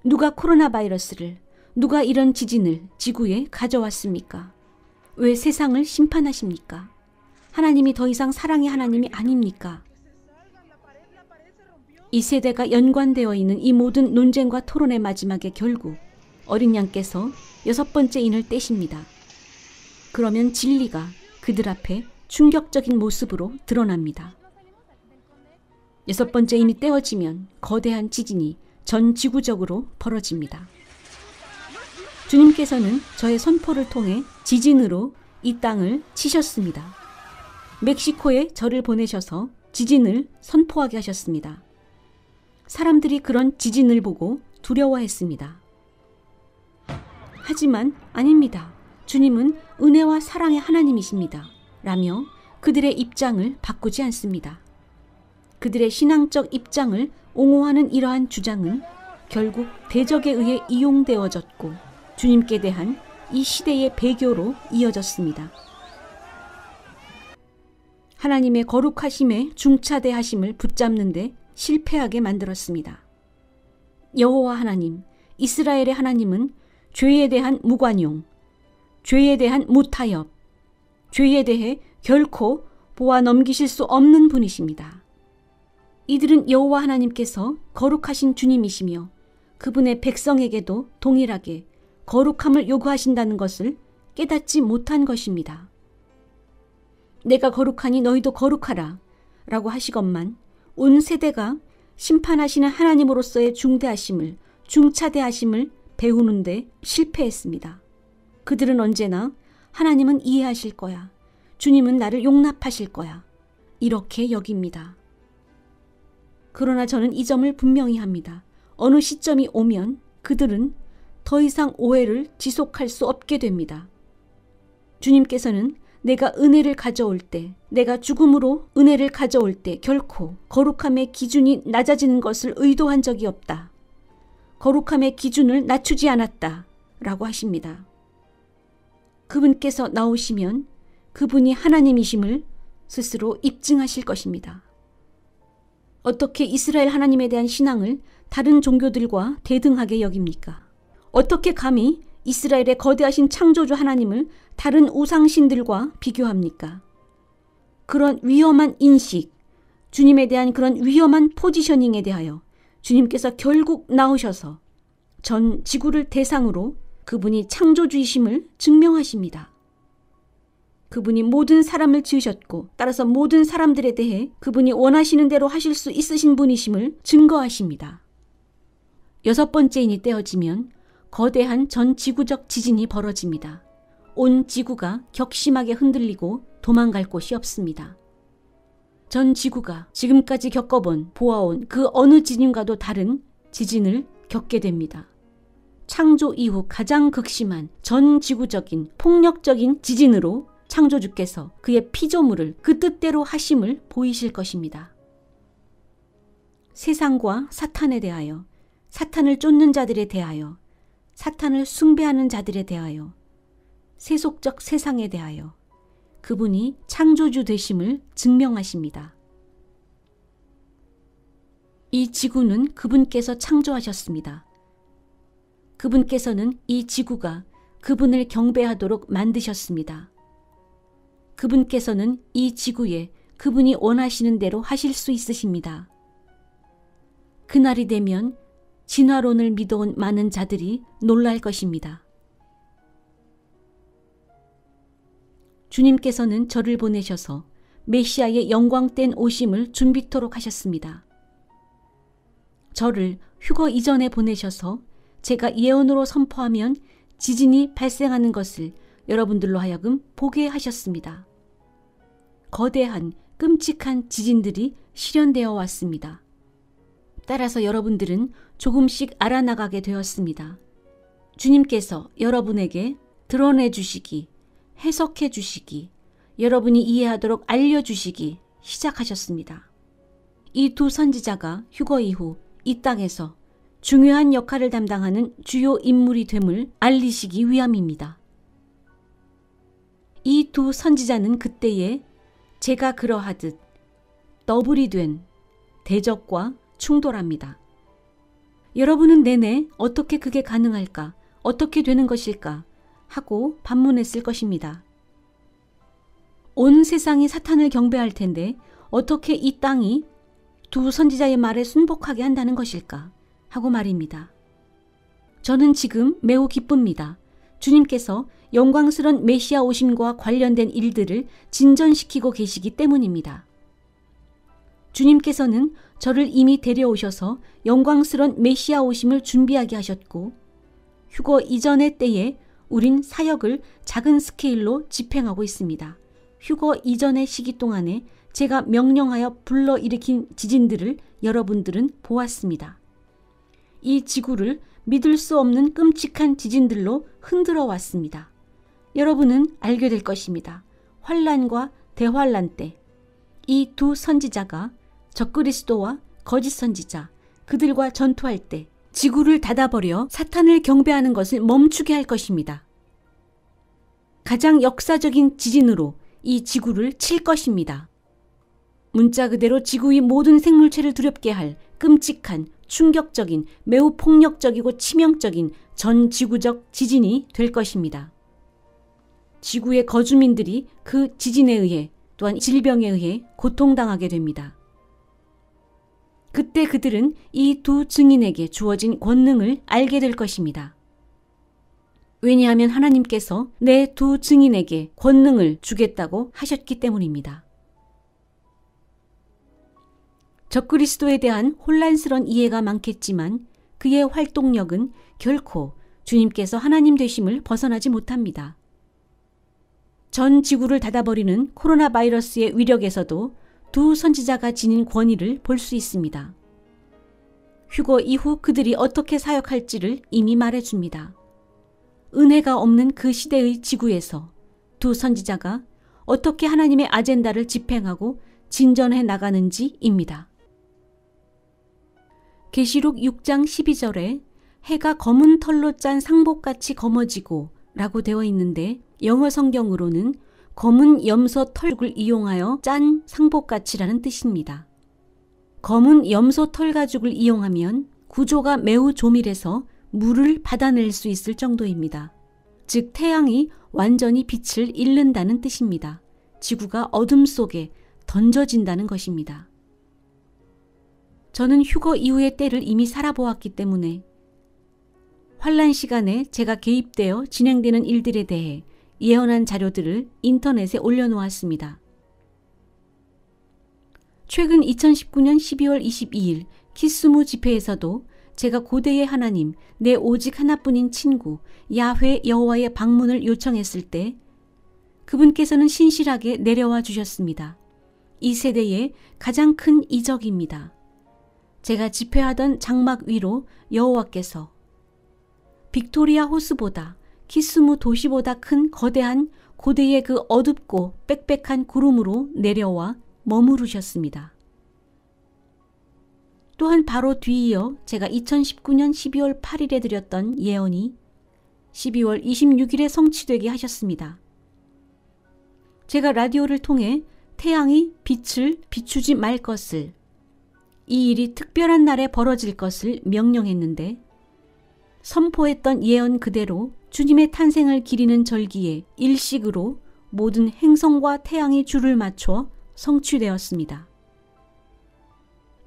누가 코로나 바이러스를, 누가 이런 지진을 지구에 가져왔습니까? 왜 세상을 심판하십니까? 하나님이 더 이상 사랑의 하나님이 아닙니까? 이 세대가 연관되어 있는 이 모든 논쟁과 토론의 마지막에 결국 어린 양께서 6번째 인을 떼십니다. 그러면 진리가 그들 앞에 충격적인 모습으로 드러납니다. 6번째 인이 떼어지면 거대한 지진이 전 지구적으로 벌어집니다. 주님께서는 저의 선포를 통해 지진으로 이 땅을 치셨습니다. 멕시코에 저를 보내셔서 지진을 선포하게 하셨습니다. 사람들이 그런 지진을 보고 두려워했습니다. 하지만 아닙니다. 주님은 은혜와 사랑의 하나님이십니다. 라며 그들의 입장을 바꾸지 않습니다. 그들의 신앙적 입장을 옹호하는 이러한 주장은 결국 대적에 의해 이용되어졌고 주님께 대한 이 시대의 배교로 이어졌습니다. 하나님의 거룩하심에 중차대하심을 붙잡는 데 실패하게 만들었습니다. 여호와 하나님, 이스라엘의 하나님은 죄에 대한 무관용, 죄에 대한 무타협, 죄에 대해 결코 보아 넘기실 수 없는 분이십니다. 이들은 여호와 하나님께서 거룩하신 주님이시며 그분의 백성에게도 동일하게 거룩함을 요구하신다는 것을 깨닫지 못한 것입니다. 내가 거룩하니 너희도 거룩하라 라고 하시건만 온 세대가 심판하시는 하나님으로서의 중대하심을, 중차대하심을 배우는데 실패했습니다. 그들은 언제나 하나님은 이해하실 거야, 주님은 나를 용납하실 거야, 이렇게 여깁니다. 그러나 저는 이 점을 분명히 합니다. 어느 시점이 오면 그들은 더 이상 오해를 지속할 수 없게 됩니다. 주님께서는 내가 은혜를 가져올 때, 내가 죽음으로 은혜를 가져올 때 결코 거룩함의 기준이 낮아지는 것을 의도한 적이 없다. 거룩함의 기준을 낮추지 않았다. 라고 하십니다. 그분께서 나오시면 그분이 하나님이심을 스스로 입증하실 것입니다. 어떻게 이스라엘 하나님에 대한 신앙을 다른 종교들과 대등하게 여깁니까? 어떻게 감히 이스라엘의 거대하신 창조주 하나님을 다른 우상신들과 비교합니까? 그런 위험한 인식, 주님에 대한 그런 위험한 포지셔닝에 대하여 주님께서 결국 나오셔서 전 지구를 대상으로 그분이 창조주이심을 증명하십니다. 그분이 모든 사람을 지으셨고 따라서 모든 사람들에 대해 그분이 원하시는 대로 하실 수 있으신 분이심을 증거하십니다. 6번째인이 떼어지면 거대한 전 지구적 지진이 벌어집니다. 온 지구가 격심하게 흔들리고 도망갈 곳이 없습니다. 전 지구가 지금까지 겪어본, 보아온 그 어느 지진과도 다른 지진을 겪게 됩니다. 창조 이후 가장 극심한 전 지구적인 폭력적인 지진으로 창조주께서 그의 피조물을 그 뜻대로 하심을 보이실 것입니다. 세상과 사탄에 대하여, 사탄을 쫓는 자들에 대하여, 사탄을 숭배하는 자들에 대하여, 세속적 세상에 대하여 그분이 창조주 되심을 증명하십니다. 이 지구는 그분께서 창조하셨습니다. 그분께서는 이 지구가 그분을 경배하도록 만드셨습니다. 그분께서는 이 지구에 그분이 원하시는 대로 하실 수 있으십니다. 그날이 되면 진화론을 믿어온 많은 자들이 놀랄 것입니다. 주님께서는 저를 보내셔서 메시아의 영광된 오심을 준비토록 하셨습니다. 저를 휴거 이전에 보내셔서 제가 예언으로 선포하면 지진이 발생하는 것을 여러분들로 하여금 보게 하셨습니다. 거대한 끔찍한 지진들이 실현되어 왔습니다. 따라서 여러분들은 조금씩 알아나가게 되었습니다. 주님께서 여러분에게 드러내 주시기, 해석해 주시기, 여러분이 이해하도록 알려주시기 시작하셨습니다. 이 두 선지자가 휴거 이후 이 땅에서 중요한 역할을 담당하는 주요 인물이 됨을 알리시기 위함입니다. 이 두 선지자는 그때에 제가 그러하듯 더블이 된 대적과 충돌합니다. 여러분은 내내 어떻게 그게 가능할까? 어떻게 되는 것일까? 하고 반문했을 것입니다. 온 세상이 사탄을 경배할 텐데 어떻게 이 땅이 두 선지자의 말에 순복하게 한다는 것일까? 하고 말입니다. 저는 지금 매우 기쁩니다. 주님께서 영광스런 메시아 오심과 관련된 일들을 진전시키고 계시기 때문입니다. 주님께서는 저를 이미 데려오셔서 영광스런 메시아 오심을 준비하게 하셨고 휴거 이전의 때에 우린 사역을 작은 스케일로 집행하고 있습니다. 휴거 이전의 시기 동안에 제가 명령하여 불러일으킨 지진들을 여러분들은 보았습니다. 이 지구를 믿을 수 없는 끔찍한 지진들로 흔들어 왔습니다. 여러분은 알게 될 것입니다. 환란과 대환란 때 이 두 선지자가 적그리스도와 거짓 선지자 그들과 전투할 때 지구를 닫아버려 사탄을 경배하는 것을 멈추게 할 것입니다. 가장 역사적인 지진으로 이 지구를 칠 것입니다. 문자 그대로 지구의 모든 생물체를 두렵게 할 끔찍한, 충격적인, 매우 폭력적이고 치명적인 전 지구적 지진이 될 것입니다. 지구의 거주민들이 그 지진에 의해 또한 질병에 의해 고통당하게 됩니다. 그때 그들은 이 두 증인에게 주어진 권능을 알게 될 것입니다. 왜냐하면 하나님께서 내 두 증인에게 권능을 주겠다고 하셨기 때문입니다. 적그리스도에 대한 혼란스러운 이해가 많겠지만 그의 활동력은 결코 주님께서 하나님 되심을 벗어나지 못합니다. 전 지구를 닫아버리는 코로나 바이러스의 위력에서도 두 선지자가 지닌 권위를 볼 수 있습니다. 휴거 이후 그들이 어떻게 사역할지를 이미 말해줍니다. 은혜가 없는 그 시대의 지구에서 두 선지자가 어떻게 하나님의 아젠다를 집행하고 진전해 나가는지입니다. 계시록 6장 12절에 해가 검은 털로 짠 상복같이 검어지고 라고 되어 있는데 영어 성경으로는 검은 염소 털을 이용하여 짠 상복같이라는 뜻입니다. 검은 염소 털 가죽을 이용하면 구조가 매우 조밀해서 물을 받아낼 수 있을 정도입니다. 즉 태양이 완전히 빛을 잃는다는 뜻입니다. 지구가 어둠 속에 던져진다는 것입니다. 저는 휴거 이후의 때를 이미 살아보았기 때문에 환란 시간에 제가 개입되어 진행되는 일들에 대해 예언한 자료들을 인터넷에 올려놓았습니다. 최근 2019년 12월 22일 키스무 집회에서도 제가 고대의 하나님, 내 오직 하나뿐인 친구, 야훼 여호와의 방문을 요청했을 때 그분께서는 신실하게 내려와 주셨습니다. 이 세대의 가장 큰 이적입니다. 제가 집회하던 장막 위로 여호와께서 빅토리아 호수보다 키스무 도시보다 큰 거대한 고대의 그 어둡고 빽빽한 구름으로 내려와 머무르셨습니다. 또한 바로 뒤이어 제가 2019년 12월 8일에 드렸던 예언이 12월 26일에 성취되게 하셨습니다. 제가 라디오를 통해 태양이 빛을 비추지 말 것을, 이 일이 특별한 날에 벌어질 것을 명령했는데 선포했던 예언 그대로 주님의 탄생을 기리는 절기에 일식으로 모든 행성과 태양이 줄을 맞춰 성취되었습니다.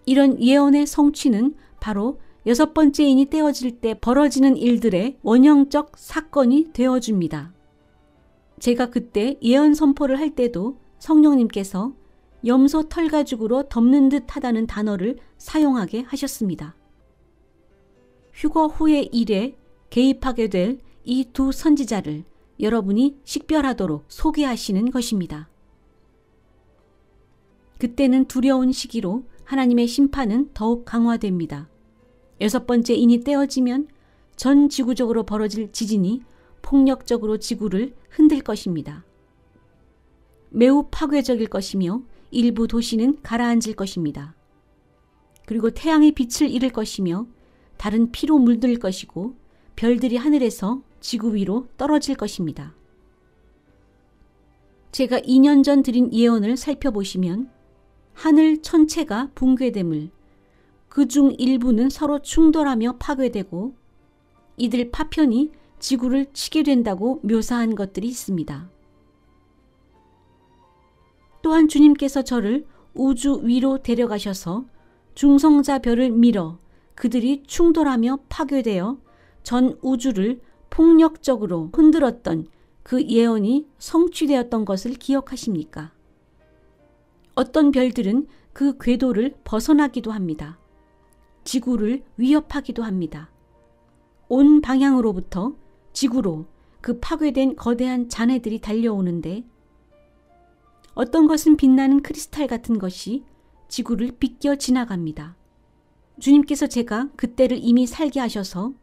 이런 예언의 성취는 바로 6번째 인이 떼어질 때 벌어지는 일들의 원형적 사건이 되어줍니다. 제가 그때 예언 선포를 할 때도 성령님께서 염소 털가죽으로 덮는 듯 하다는 단어를 사용하게 하셨습니다. 휴거 후의 일에 개입하게 될 이 두 선지자를 여러분이 식별하도록 소개하시는 것입니다. 그때는 두려운 시기로 하나님의 심판은 더욱 강화됩니다. 6번째 인이 떼어지면 전 지구적으로 벌어질 지진이 폭력적으로 지구를 흔들 것입니다. 매우 파괴적일 것이며 일부 도시는 가라앉을 것입니다. 그리고 태양의 빛을 잃을 것이며 다른 피로 물들 것이고 별들이 하늘에서 지구 위로 떨어질 것입니다. 제가 2년 전 드린 예언을 살펴보시면 하늘 전체가 붕괴됨을, 그중 일부는 서로 충돌하며 파괴되고 이들 파편이 지구를 치게 된다고 묘사한 것들이 있습니다. 또한 주님께서 저를 우주 위로 데려가셔서 중성자 별을 밀어 그들이 충돌하며 파괴되어 전 우주를 폭력적으로 흔들었던 그 예언이 성취되었던 것을 기억하십니까? 어떤 별들은 그 궤도를 벗어나기도 합니다. 지구를 위협하기도 합니다. 온 방향으로부터 지구로 그 파괴된 거대한 잔해들이 달려오는데 어떤 것은 빛나는 크리스탈 같은 것이 지구를 비껴 지나갑니다. 주님께서 제가 그때를 이미 살게 하셔서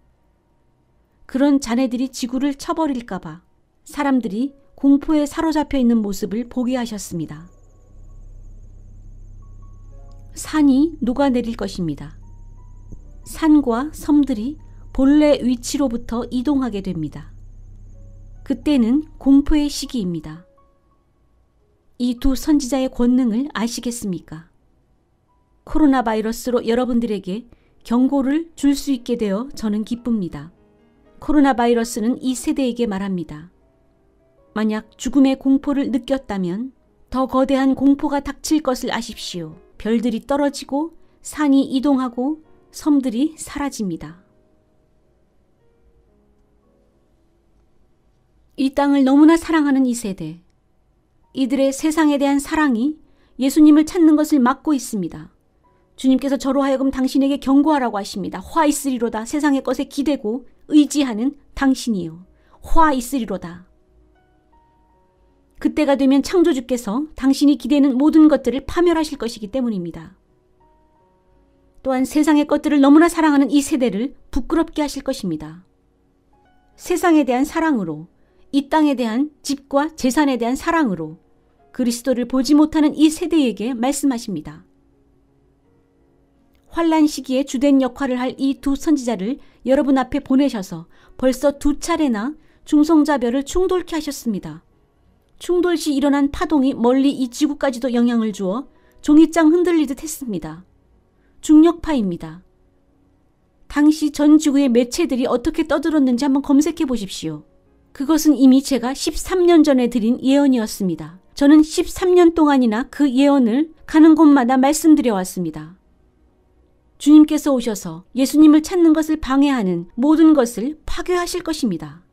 그런 잔해들이 지구를 쳐버릴까 봐 사람들이 공포에 사로잡혀 있는 모습을 보게 하셨습니다. 산이 녹아내릴 것입니다. 산과 섬들이 본래 위치로부터 이동하게 됩니다. 그때는 공포의 시기입니다. 이 두 선지자의 권능을 아시겠습니까? 코로나 바이러스로 여러분들에게 경고를 줄 수 있게 되어 저는 기쁩니다. 코로나 바이러스는 이 세대에게 말합니다. 만약 죽음의 공포를 느꼈다면 더 거대한 공포가 닥칠 것을 아십시오. 별들이 떨어지고 산이 이동하고 섬들이 사라집니다. 이 땅을 너무나 사랑하는 이 세대, 이들의 세상에 대한 사랑이 예수님을 찾는 것을 막고 있습니다. 주님께서 저로 하여금 당신에게 경고하라고 하십니다. 화 있으리로다. 세상의 것에 기대고 의지하는 당신이요. 화 있으리로다. 그때가 되면 창조주께서 당신이 기대는 모든 것들을 파멸하실 것이기 때문입니다. 또한 세상의 것들을 너무나 사랑하는 이 세대를 부끄럽게 하실 것입니다. 세상에 대한 사랑으로, 이 땅에 대한 집과 재산에 대한 사랑으로 그리스도를 보지 못하는 이 세대에게 말씀하십니다. 환란 시기에 주된 역할을 할 이 두 선지자를 여러분 앞에 보내셔서 벌써 2차례나 중성자별을 충돌케 하셨습니다. 충돌 시 일어난 파동이 멀리 이 지구까지도 영향을 주어 종이장 흔들리듯 했습니다. 중력파입니다. 당시 전 지구의 매체들이 어떻게 떠들었는지 한번 검색해 보십시오. 그것은 이미 제가 13년 전에 드린 예언이었습니다. 저는 13년 동안이나 그 예언을 가는 곳마다 말씀드려 왔습니다. 주님께서 오셔서 예수님을 찾는 것을 방해하는 모든 것을 파괴하실 것입니다.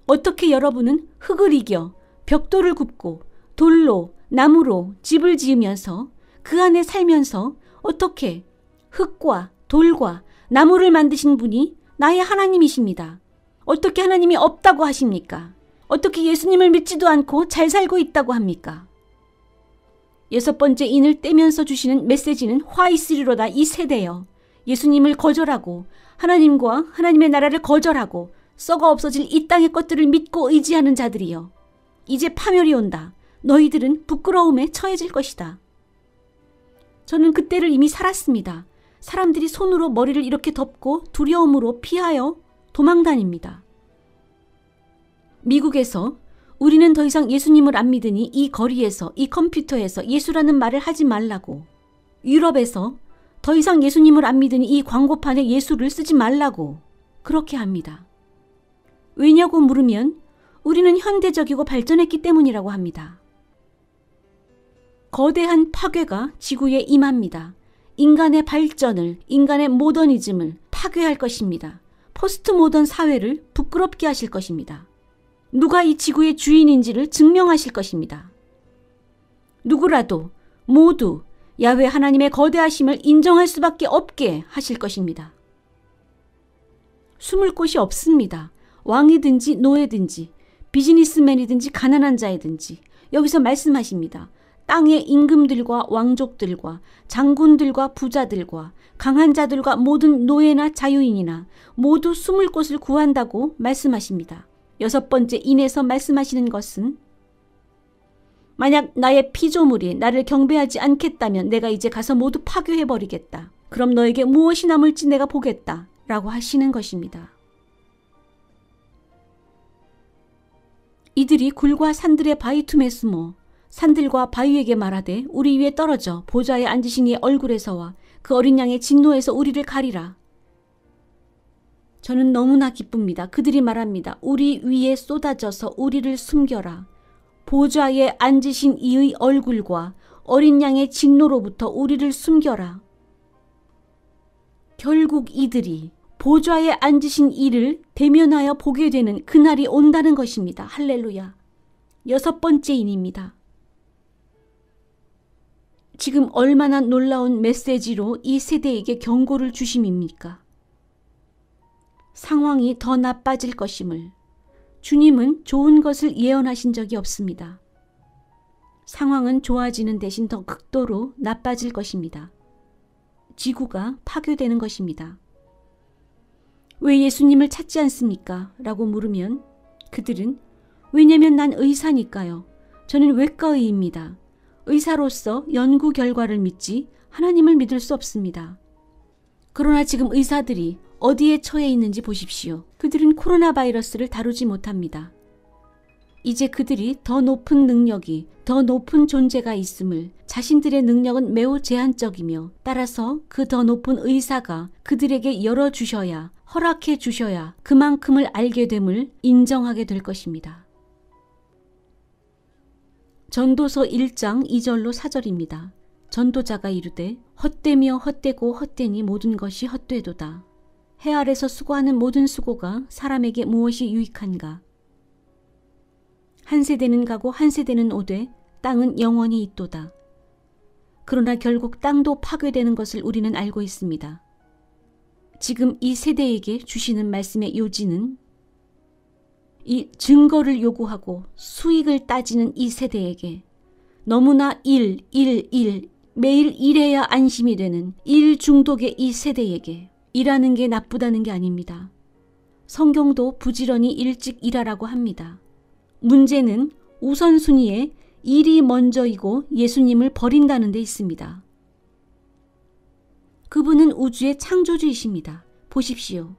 어떻게 여러분은 흙을 이겨 벽돌을 굽고 돌로 나무로 집을 지으면서 그 안에 살면서 어떻게 흙과 돌과 나무를 만드신 분이 나의 하나님이십니다. 어떻게 하나님이 없다고 하십니까? 어떻게 예수님을 믿지도 않고 잘 살고 있다고 합니까? 6번째 인을 떼면서 주시는 메시지는 화 있으리로다. 이 세대여, 예수님을 거절하고 하나님과 하나님의 나라를 거절하고 썩어 없어질 이 땅의 것들을 믿고 의지하는 자들이여, 이제 파멸이 온다. 너희들은 부끄러움에 처해질 것이다. 저는 그때를 이미 살았습니다. 사람들이 손으로 머리를 이렇게 덮고 두려움으로 피하여 도망다닙니다. 미국에서 우리는 더 이상 예수님을 안 믿으니 이 거리에서, 이 컴퓨터에서 예수라는 말을 하지 말라고. 유럽에서 더 이상 예수님을 안 믿으니 이 광고판에 예수를 쓰지 말라고 그렇게 합니다. 왜냐고 물으면 우리는 현대적이고 발전했기 때문이라고 합니다. 거대한 파괴가 지구에 임합니다. 인간의 발전을, 인간의 모더니즘을 파괴할 것입니다. 포스트 모던 사회를 부끄럽게 하실 것입니다. 누가 이 지구의 주인인지를 증명하실 것입니다. 누구라도 모두 야훼 하나님의 거대하심을 인정할 수밖에 없게 하실 것입니다. 숨을 곳이 없습니다. 왕이든지 노예든지 비즈니스맨이든지 가난한 자이든지 여기서 말씀하십니다. 땅의 임금들과 왕족들과 장군들과 부자들과 강한 자들과 모든 노예나 자유인이나 모두 숨을 곳을 구한다고 말씀하십니다. 6번째 인에서 말씀하시는 것은 만약 나의 피조물이 나를 경배하지 않겠다면 내가 이제 가서 모두 파괴해버리겠다. 그럼 너에게 무엇이 남을지 내가 보겠다 라고 하시는 것입니다. 이들이 굴과 산들의 바위 틈에 숨어 산들과 바위에게 말하되 우리 위에 떨어져 보좌에 앉으신 이의 얼굴에서와 그 어린 양의 진노에서 우리를 가리라. 저는 너무나 기쁩니다. 그들이 말합니다. 우리 위에 쏟아져서 우리를 숨겨라. 보좌에 앉으신 이의 얼굴과 어린 양의 진노로부터 우리를 숨겨라. 결국 이들이 보좌에 앉으신 이를 대면하여 보게 되는 그날이 온다는 것입니다. 할렐루야. 6번째 인입니다. 지금 얼마나 놀라운 메시지로 이 세대에게 경고를 주심입니까? 상황이 더 나빠질 것임을 주님은 좋은 것을 예언하신 적이 없습니다. 상황은 좋아지는 대신 더 극도로 나빠질 것입니다. 지구가 파괴되는 것입니다. 왜 예수님을 찾지 않습니까? 라고 물으면 그들은 왜냐면 난 의사니까요. 저는 외과의입니다. 의사로서 연구 결과를 믿지 하나님을 믿을 수 없습니다. 그러나 지금 의사들이 어디에 처해 있는지 보십시오. 그들은 코로나 바이러스를 다루지 못합니다. 이제 그들이 더 높은 능력이, 더 높은 존재가 있음을, 자신들의 능력은 매우 제한적이며 따라서 그 더 높은 의사가 그들에게 열어주셔야, 허락해 주셔야 그만큼을 알게 됨을 인정하게 될 것입니다. 전도서 1장 2절로 4절입니다. 전도자가 이르되 헛되며 헛되고 헛되니 모든 것이 헛되도다. 해 아래서 수고하는 모든 수고가 사람에게 무엇이 유익한가? 한 세대는 가고 한 세대는 오되 땅은 영원히 있도다. 그러나 결국 땅도 파괴되는 것을 우리는 알고 있습니다. 지금 이 세대에게 주시는 말씀의 요지는 이 증거를 요구하고 수익을 따지는 이 세대에게 너무나 매일 일해야 안심이 되는 일 중독의 이 세대에게 일하는 게 나쁘다는 게 아닙니다. 성경도 부지런히 일찍 일하라고 합니다. 문제는 우선순위에 일이 먼저이고 예수님을 버린다는 데 있습니다. 그분은 우주의 창조주이십니다. 보십시오.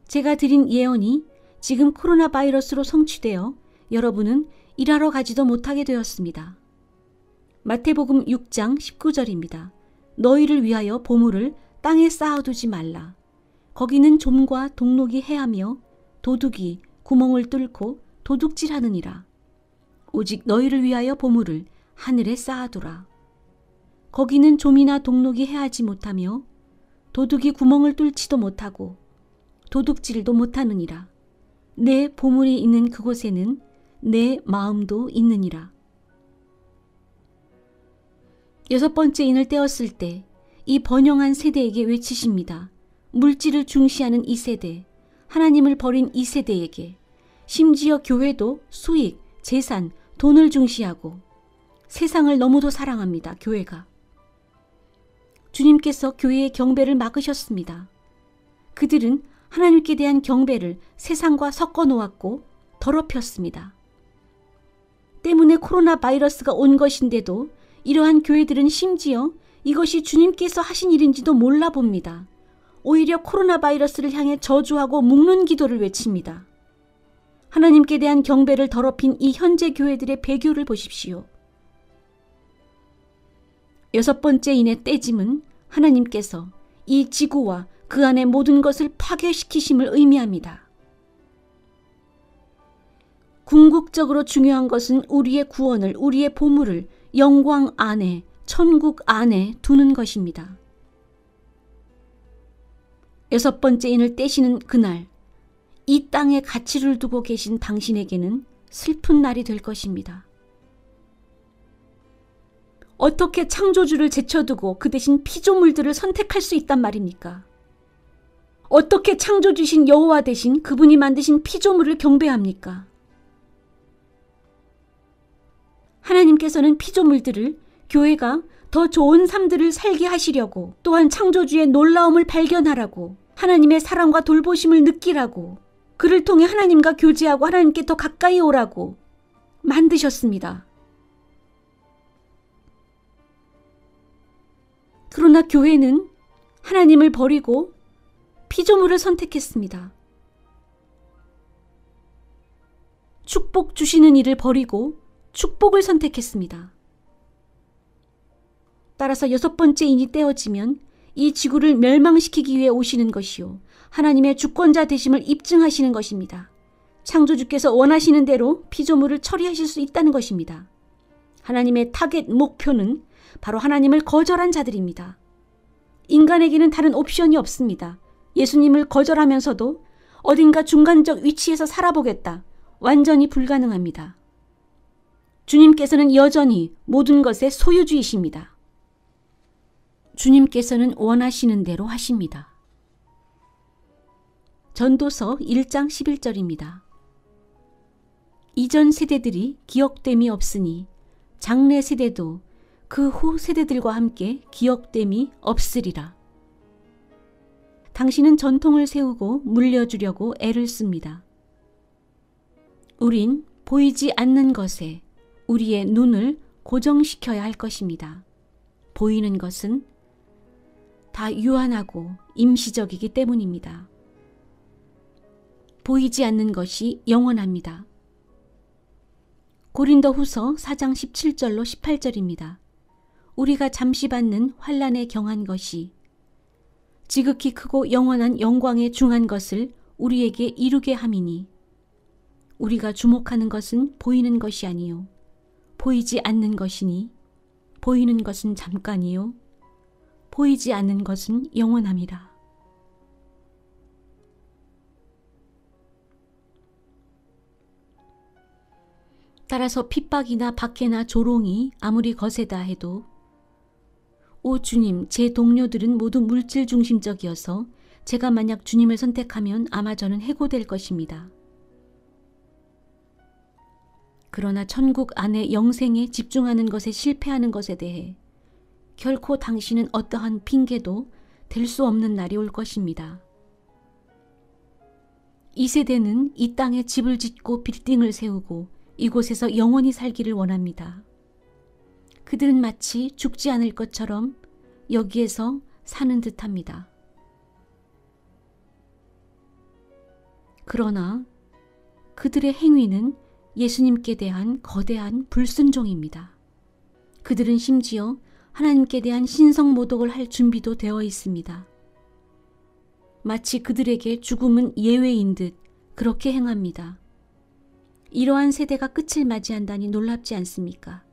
제가 드린 예언이 지금 코로나 바이러스로 성취되어 여러분은 일하러 가지도 못하게 되었습니다. 마태복음 6장 19절입니다. 너희를 위하여 보물을 땅에 쌓아두지 말라. 거기는 좀과 동록이 해하며 도둑이 구멍을 뚫고 도둑질하느니라. 오직 너희를 위하여 보물을 하늘에 쌓아두라. 거기는 좀이나 동록이 해하지 못하며 도둑이 구멍을 뚫지도 못하고 도둑질도 못하느니라. 내 보물이 있는 그곳에는 내 마음도 있느니라. 6번째 인을 떼었을 때 이 번영한 세대에게 외치십니다. 물질을 중시하는 이 세대, 하나님을 버린 이 세대에게, 심지어 교회도 수익, 재산, 돈을 중시하고 세상을 너무도 사랑합니다. 교회가. 주님께서 교회의 경배를 막으셨습니다. 그들은 하나님께 대한 경배를 세상과 섞어 놓았고 더럽혔습니다. 때문에 코로나 바이러스가 온 것인데도 이러한 교회들은 심지어 이것이 주님께서 하신 일인지도 몰라 봅니다. 오히려 코로나 바이러스를 향해 저주하고 묵는 기도를 외칩니다. 하나님께 대한 경배를 더럽힌 이 현재 교회들의 배교를 보십시오. 6번째 인의 떼짐은 하나님께서 이 지구와 그 안의 모든 것을 파괴시키심을 의미합니다. 궁극적으로 중요한 것은 우리의 구원을, 우리의 보물을 영광 안에, 천국 안에 두는 것입니다. 6번째 인을 떼시는 그날, 이 땅에 가치를 두고 계신 당신에게는 슬픈 날이 될 것입니다. 어떻게 창조주를 제쳐두고 그 대신 피조물들을 선택할 수 있단 말입니까? 어떻게 창조주신 여호와 대신 그분이 만드신 피조물을 경배합니까? 하나님께서는 피조물들을 교회가 더 좋은 삶들을 살게 하시려고, 또한 창조주의 놀라움을 발견하라고, 하나님의 사랑과 돌보심을 느끼라고, 그를 통해 하나님과 교제하고 하나님께 더 가까이 오라고 만드셨습니다. 그러나 교회는 하나님을 버리고 피조물을 선택했습니다. 축복 주시는 일을 버리고 축복을 선택했습니다. 따라서 6번째 인이 떼어지면 이 지구를 멸망시키기 위해 오시는 것이요, 하나님의 주권자 되심을 입증하시는 것입니다. 창조주께서 원하시는 대로 피조물을 처리하실 수 있다는 것입니다. 하나님의 타겟 목표는 바로 하나님을 거절한 자들입니다. 인간에게는 다른 옵션이 없습니다. 예수님을 거절하면서도 어딘가 중간적 위치에서 살아보겠다. 완전히 불가능합니다. 주님께서는 여전히 모든 것의 소유주이십니다. 주님께서는 원하시는 대로 하십니다. 전도서 1장 11절입니다. 이전 세대들이 기억됨이 없으니 장래 세대도 그 후 세대들과 함께 기억됨이 없으리라. 당신은 전통을 세우고 물려주려고 애를 씁니다. 우린 보이지 않는 것에 우리의 눈을 고정시켜야 할 것입니다. 보이는 것은 다 유한하고 임시적이기 때문입니다. 보이지 않는 것이 영원합니다. 고린도후서 4장 17절로 18절입니다. 우리가 잠시 받는 환난에 경한 것이 지극히 크고 영원한 영광에 중한 것을 우리에게 이루게 함이니, 우리가 주목하는 것은 보이는 것이 아니요 보이지 않는 것이니, 보이는 것은 잠깐이요 보이지 않는 것은 영원함이라. 따라서 핍박이나 박해나 조롱이 아무리 거세다 해도, 오 주님, 제 동료들은 모두 물질 중심적이어서 제가 만약 주님을 선택하면 아마 저는 해고될 것입니다. 그러나 천국 안에 영생에 집중하는 것에 실패하는 것에 대해 결코 당신은 어떠한 핑계도 될 수 없는 날이 올 것입니다. 이 세대는 이 땅에 집을 짓고 빌딩을 세우고 이곳에서 영원히 살기를 원합니다. 그들은 마치 죽지 않을 것처럼 여기에서 사는 듯합니다. 그러나 그들의 행위는 예수님께 대한 거대한 불순종입니다. 그들은 심지어 하나님께 대한 신성모독을 할 준비도 되어 있습니다. 마치 그들에게 죽음은 예외인 듯 그렇게 행합니다. 이러한 세대가 끝을 맞이한다니 놀랍지 않습니까?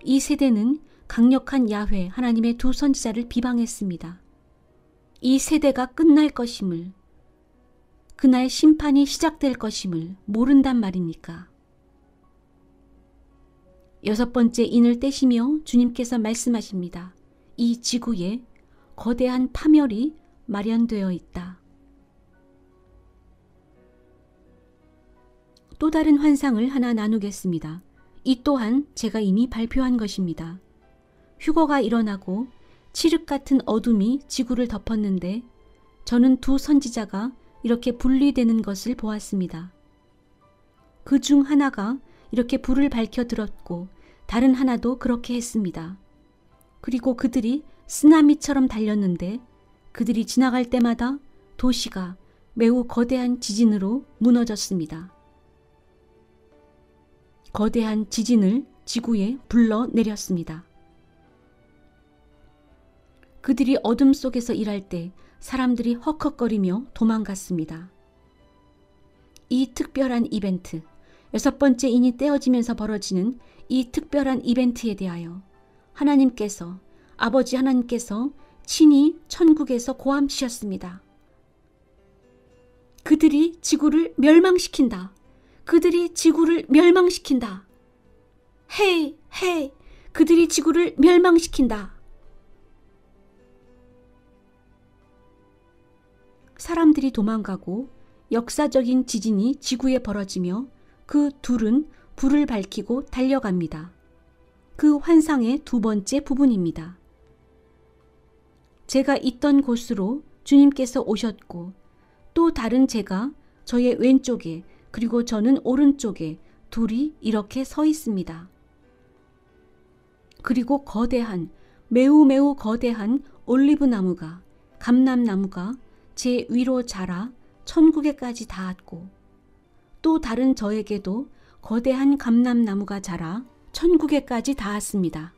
이 세대는 강력한 야훼, 하나님의 두 선지자를 비방했습니다. 이 세대가 끝날 것임을, 그날 심판이 시작될 것임을 모른단 말입니까? 6번째 인을 떼시며 주님께서 말씀하십니다. 이 지구에 거대한 파멸이 마련되어 있다. 또 다른 환상을 하나 나누겠습니다. 이 또한 제가 이미 발표한 것입니다. 휴거가 일어나고 칠흑 같은 어둠이 지구를 덮었는데 저는 두 선지자가 이렇게 분리되는 것을 보았습니다. 그 중 하나가 이렇게 불을 밝혀 들었고 다른 하나도 그렇게 했습니다. 그리고 그들이 쓰나미처럼 달렸는데 그들이 지나갈 때마다 도시가 매우 거대한 지진으로 무너졌습니다. 거대한 지진을 지구에 불러내렸습니다. 그들이 어둠 속에서 일할 때 사람들이 헉헉거리며 도망갔습니다. 이 특별한 이벤트, 6번째 인이 떼어지면서 벌어지는 이 특별한 이벤트에 대하여 하나님께서, 아버지 하나님께서 친히 천국에서 고함치셨습니다. 그들이 지구를 멸망시킨다. 그들이 지구를 멸망시킨다. 헤이, 헤이, 그들이 지구를 멸망시킨다. 사람들이 도망가고 역사적인 지진이 지구에 벌어지며 그 둘은 불을 밝히고 달려갑니다. 그 환상의 두 번째 부분입니다. 제가 있던 곳으로 주님께서 오셨고 또 다른 제가 저의 왼쪽에 그리고 저는 오른쪽에 둘이 이렇게 서 있습니다. 그리고 거대한, 매우 거대한 올리브 나무가, 감람나무가 제 위로 자라 천국에까지 닿았고 또 다른 저에게도 거대한 감람나무가 자라 천국에까지 닿았습니다.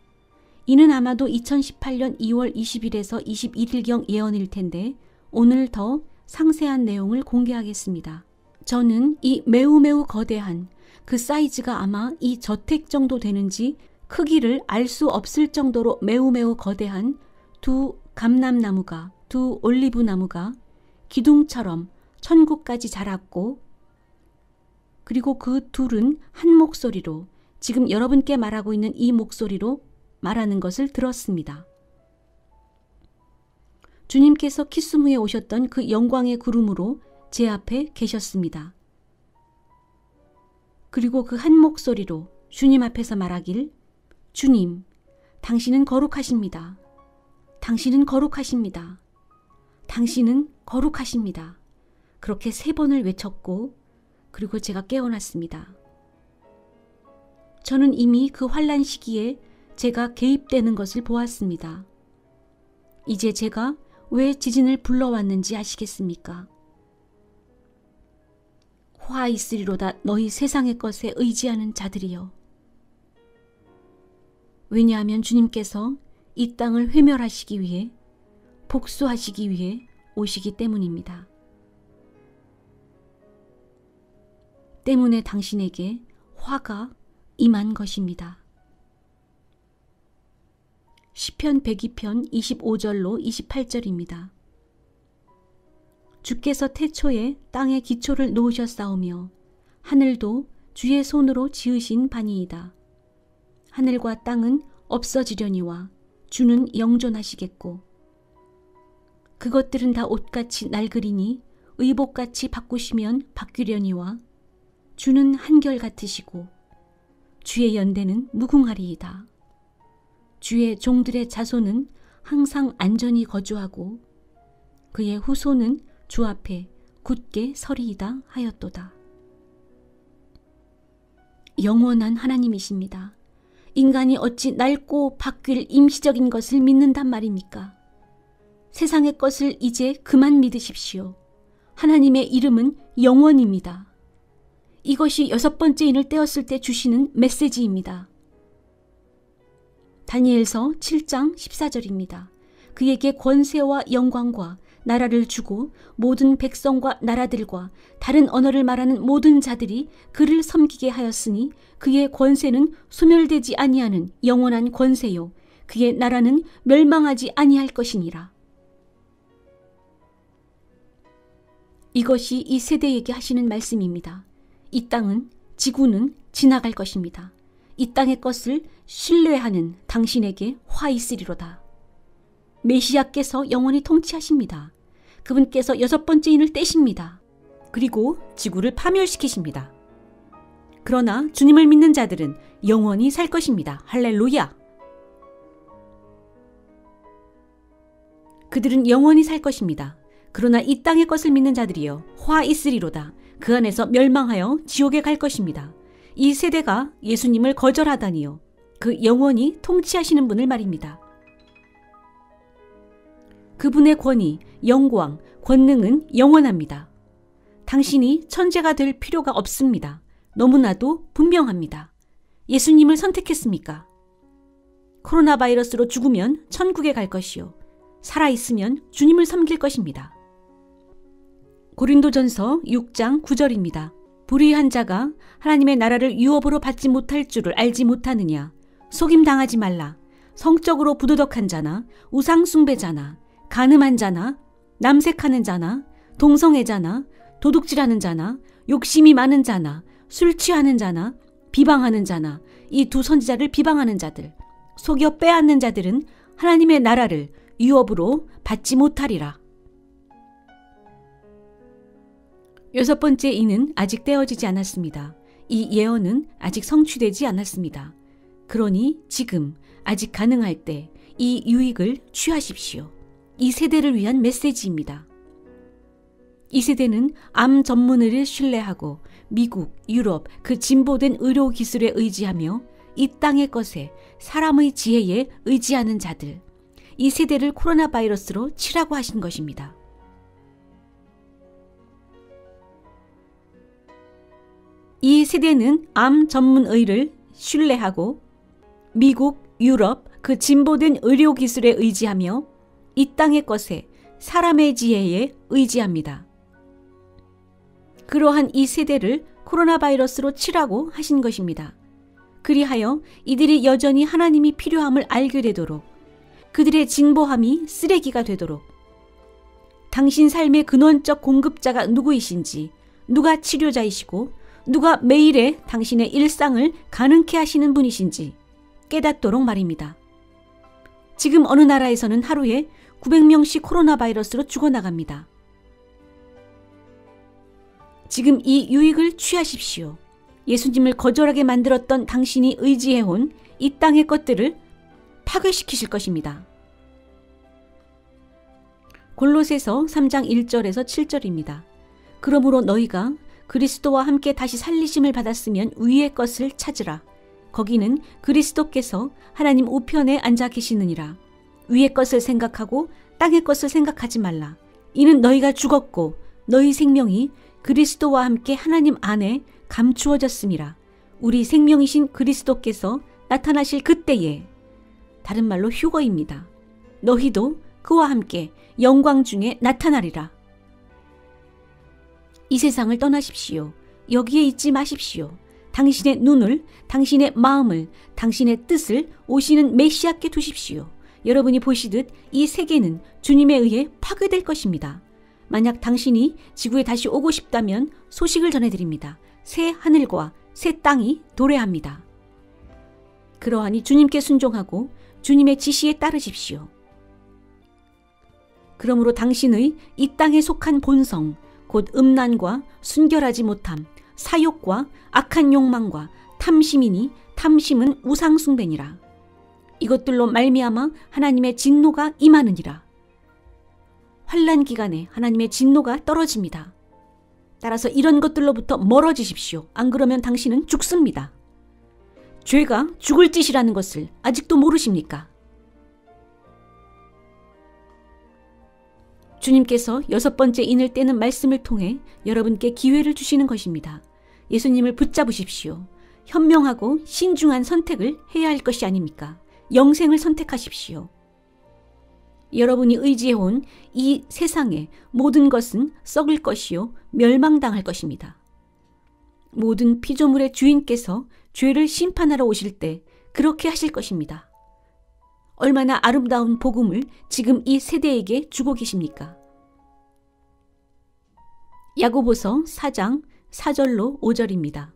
이는 아마도 2018년 2월 20일에서 21일경 예언일 텐데 오늘 더 상세한 내용을 공개하겠습니다. 저는 이 매우 거대한, 그 사이즈가 아마 이 저택 정도 되는지 크기를 알 수 없을 정도로 매우 거대한 두 감람나무가, 두 올리브 나무가 기둥처럼 천국까지 자랐고 그리고 그 둘은 한 목소리로 지금 여러분께 말하고 있는 이 목소리로 말하는 것을 들었습니다. 주님께서 키스무에 오셨던 그 영광의 구름으로 제 앞에 계셨습니다. 그리고 그 한 목소리로 주님 앞에서 말하길, 주님, 당신은 거룩하십니다. 당신은 거룩하십니다. 당신은 거룩하십니다. 그렇게 3번을 외쳤고 그리고 제가 깨어났습니다. 저는 이미 그 환난 시기에 제가 개입되는 것을 보았습니다. 이제 제가 왜 지진을 불러왔는지 아시겠습니까? 화 있으리로다 너희 세상의 것에 의지하는 자들이여. 왜냐하면 주님께서 이 땅을 회멸하시기 위해, 복수하시기 위해 오시기 때문입니다. 때문에 당신에게 화가 임한 것입니다. 시편 102편 25절로 28절입니다. 주께서 태초에 땅에 기초를 놓으셨사오며 하늘도 주의 손으로 지으신 바니이다. 하늘과 땅은 없어지려니와 주는 영존하시겠고 그것들은 다 옷같이 낡으리니 의복같이 바꾸시면 바뀌려니와 주는 한결같으시고 주의 연대는 무궁하리이다. 주의 종들의 자손은 항상 안전히 거주하고 그의 후손은 주 앞에 굳게 서리이다 하였도다. 영원한 하나님이십니다. 인간이 어찌 낡고 바뀔 임시적인 것을 믿는단 말입니까? 세상의 것을 이제 그만 믿으십시오. 하나님의 이름은 영원입니다. 이것이 6번째 인을 떼었을 때 주시는 메시지입니다. 다니엘서 7장 14절입니다. 그에게 권세와 영광과 나라를 주고 모든 백성과 나라들과 다른 언어를 말하는 모든 자들이 그를 섬기게 하였으니 그의 권세는 소멸되지 아니하는 영원한 권세요 그의 나라는 멸망하지 아니할 것이니라. 이것이 이 세대에게 하시는 말씀입니다. 이 땅은, 지구는 지나갈 것입니다. 이 땅의 것을 신뢰하는 당신에게 화 있으리로다. 메시아께서 영원히 통치하십니다. 그분께서 6번째 인을 떼십니다. 그리고 지구를 파멸시키십니다. 그러나 주님을 믿는 자들은 영원히 살 것입니다. 할렐루야! 그들은 영원히 살 것입니다. 그러나 이 땅의 것을 믿는 자들이여 화 있으리로다. 그 안에서 멸망하여 지옥에 갈 것입니다. 이 세대가 예수님을 거절하다니요. 그 영원히 통치하시는 분을 말입니다. 그분의 권위, 영광, 권능은 영원합니다. 당신이 천재가 될 필요가 없습니다. 너무나도 분명합니다. 예수님을 선택했습니까? 코로나 바이러스로 죽으면 천국에 갈 것이요. 살아있으면 주님을 섬길 것입니다. 고린도전서 6장 9절입니다. 불의한 자가 하나님의 나라를 유업으로 받지 못할 줄을 알지 못하느냐. 속임당하지 말라. 성적으로 부도덕한 자나 우상 숭배자나 간음한 자나 남색하는 자나 동성애자나 도둑질하는 자나 욕심이 많은 자나 술 취하는 자나 비방하는 자나 이 두 선지자를 비방하는 자들 속여 빼앗는 자들은 하나님의 나라를 유업으로 받지 못하리라. 6번째 인은 아직 떼어지지 않았습니다. 이 예언은 아직 성취되지 않았습니다. 그러니 지금 아직 가능할 때 이 유익을 취하십시오. 이 세대를 위한 메시지입니다. 이 세대는 암 전문의를 신뢰하고 미국, 유럽 그 진보된 의료 기술에 의지하며 이 땅의 것에 사람의 지혜에 의지하는 자들, 이 세대를 코로나 바이러스로 치라고 하신 것입니다. 이 세대는 암 전문의를 신뢰하고 미국, 유럽 그 진보된 의료 기술에 의지하며 이 땅의 것에 사람의 지혜에 의지합니다. 그러한 이 세대를 코로나 바이러스로 치라고 하신 것입니다. 그리하여 이들이 여전히 하나님이 필요함을 알게 되도록 그들의 진보함이 쓰레기가 되도록 당신 삶의 근원적 공급자가 누구이신지 누가 치료자이시고 누가 매일의 당신의 일상을 가능케 하시는 분이신지 깨닫도록 말입니다. 지금 어느 나라에서는 하루에 900명씩 코로나 바이러스로 죽어나갑니다. 지금 이 유익을 취하십시오. 예수님을 거절하게 만들었던 당신이 의지해온 이 땅의 것들을 파괴시키실 것입니다. 골로새서 3장 1절에서 7절입니다. 그러므로 너희가 그리스도와 함께 다시 살리심을 받았으면 위의 것을 찾으라. 거기는 그리스도께서 하나님 우편에 앉아 계시느니라. 위의 것을 생각하고 땅의 것을 생각하지 말라. 이는 너희가 죽었고 너희 생명이 그리스도와 함께 하나님 안에 감추어졌음이라. 우리 생명이신 그리스도께서 나타나실 그때에, 다른 말로 휴거입니다. 너희도 그와 함께 영광 중에 나타나리라. 이 세상을 떠나십시오. 여기에 있지 마십시오. 당신의 눈을, 당신의 마음을, 당신의 뜻을 오시는 메시아께 두십시오. 여러분이 보시듯 이 세계는 주님에 의해 파괴될 것입니다. 만약 당신이 지구에 다시 오고 싶다면 소식을 전해드립니다. 새 하늘과 새 땅이 도래합니다. 그러하니 주님께 순종하고 주님의 지시에 따르십시오. 그러므로 당신의 이 땅에 속한 본성, 곧 음란과 순결하지 못함, 사욕과 악한 욕망과 탐심이니 탐심은 우상 숭배니라. 이것들로 말미암아 하나님의 진노가 임하느니라. 환난 기간에 하나님의 진노가 떨어집니다. 따라서 이런 것들로부터 멀어지십시오. 안 그러면 당신은 죽습니다. 죄가 죽을 짓이라는 것을 아직도 모르십니까? 주님께서 6번째 인을 떼는 말씀을 통해 여러분께 기회를 주시는 것입니다. 예수님을 붙잡으십시오. 현명하고 신중한 선택을 해야 할 것이 아닙니까? 영생을 선택하십시오. 여러분이 의지해온 이 세상의 모든 것은 썩을 것이요 멸망당할 것입니다. 모든 피조물의 주인께서 죄를 심판하러 오실 때 그렇게 하실 것입니다. 얼마나 아름다운 복음을 지금 이 세대에게 주고 계십니까? 야고보서 4장 4절로 5절입니다.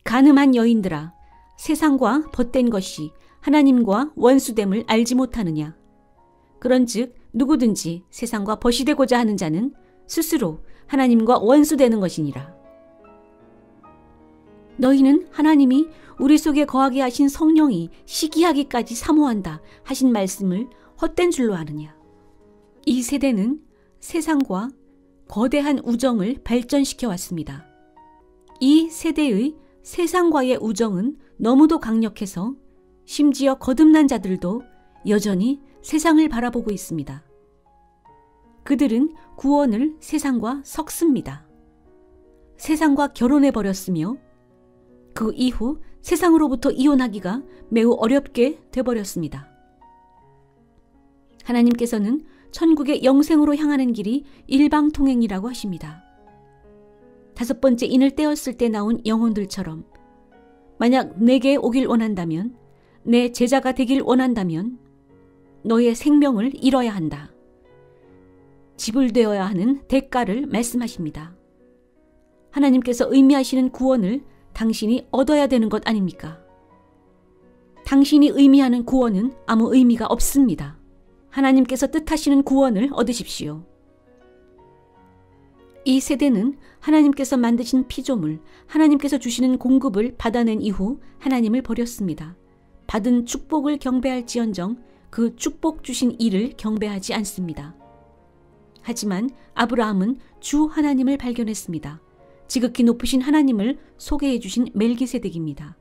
간음한 여인들아, 세상과 벗된 것이 하나님과 원수됨을 알지 못하느냐? 그런즉 누구든지 세상과 벗이 되고자 하는 자는 스스로 하나님과 원수되는 것이니라. 너희는 하나님이 우리 속에 거하게 하신 성령이 시기하기까지 사모한다 하신 말씀을 헛된 줄로 아느냐? 이 세대는 세상과 거대한 우정을 발전시켜 왔습니다. 이 세대의 세상과의 우정은 너무도 강력해서 심지어 거듭난 자들도 여전히 세상을 바라보고 있습니다. 그들은 구원을 세상과 섞습니다. 세상과 결혼해버렸으며 그 이후 세상으로부터 이혼하기가 매우 어렵게 돼버렸습니다. 하나님께서는 천국의 영생으로 향하는 길이 일방통행이라고 하십니다. 5번째 인을 떼었을 때 나온 영혼들처럼 만약 내게 오길 원한다면, 내 제자가 되길 원한다면 너의 생명을 잃어야 한다. 지불되어야 하는 대가를 말씀하십니다. 하나님께서 의미하시는 구원을 당신이 얻어야 되는 것 아닙니까? 당신이 의미하는 구원은 아무 의미가 없습니다. 하나님께서 뜻하시는 구원을 얻으십시오. 이 세대는 하나님께서 만드신 피조물, 하나님께서 주시는 공급을 받아낸 이후 하나님을 버렸습니다. 받은 축복을 경배할지언정 그 축복 주신 이를 경배하지 않습니다. 하지만 아브라함은 주 하나님을 발견했습니다. 지극히 높으신 하나님을 소개해 주신 멜기세덱입니다.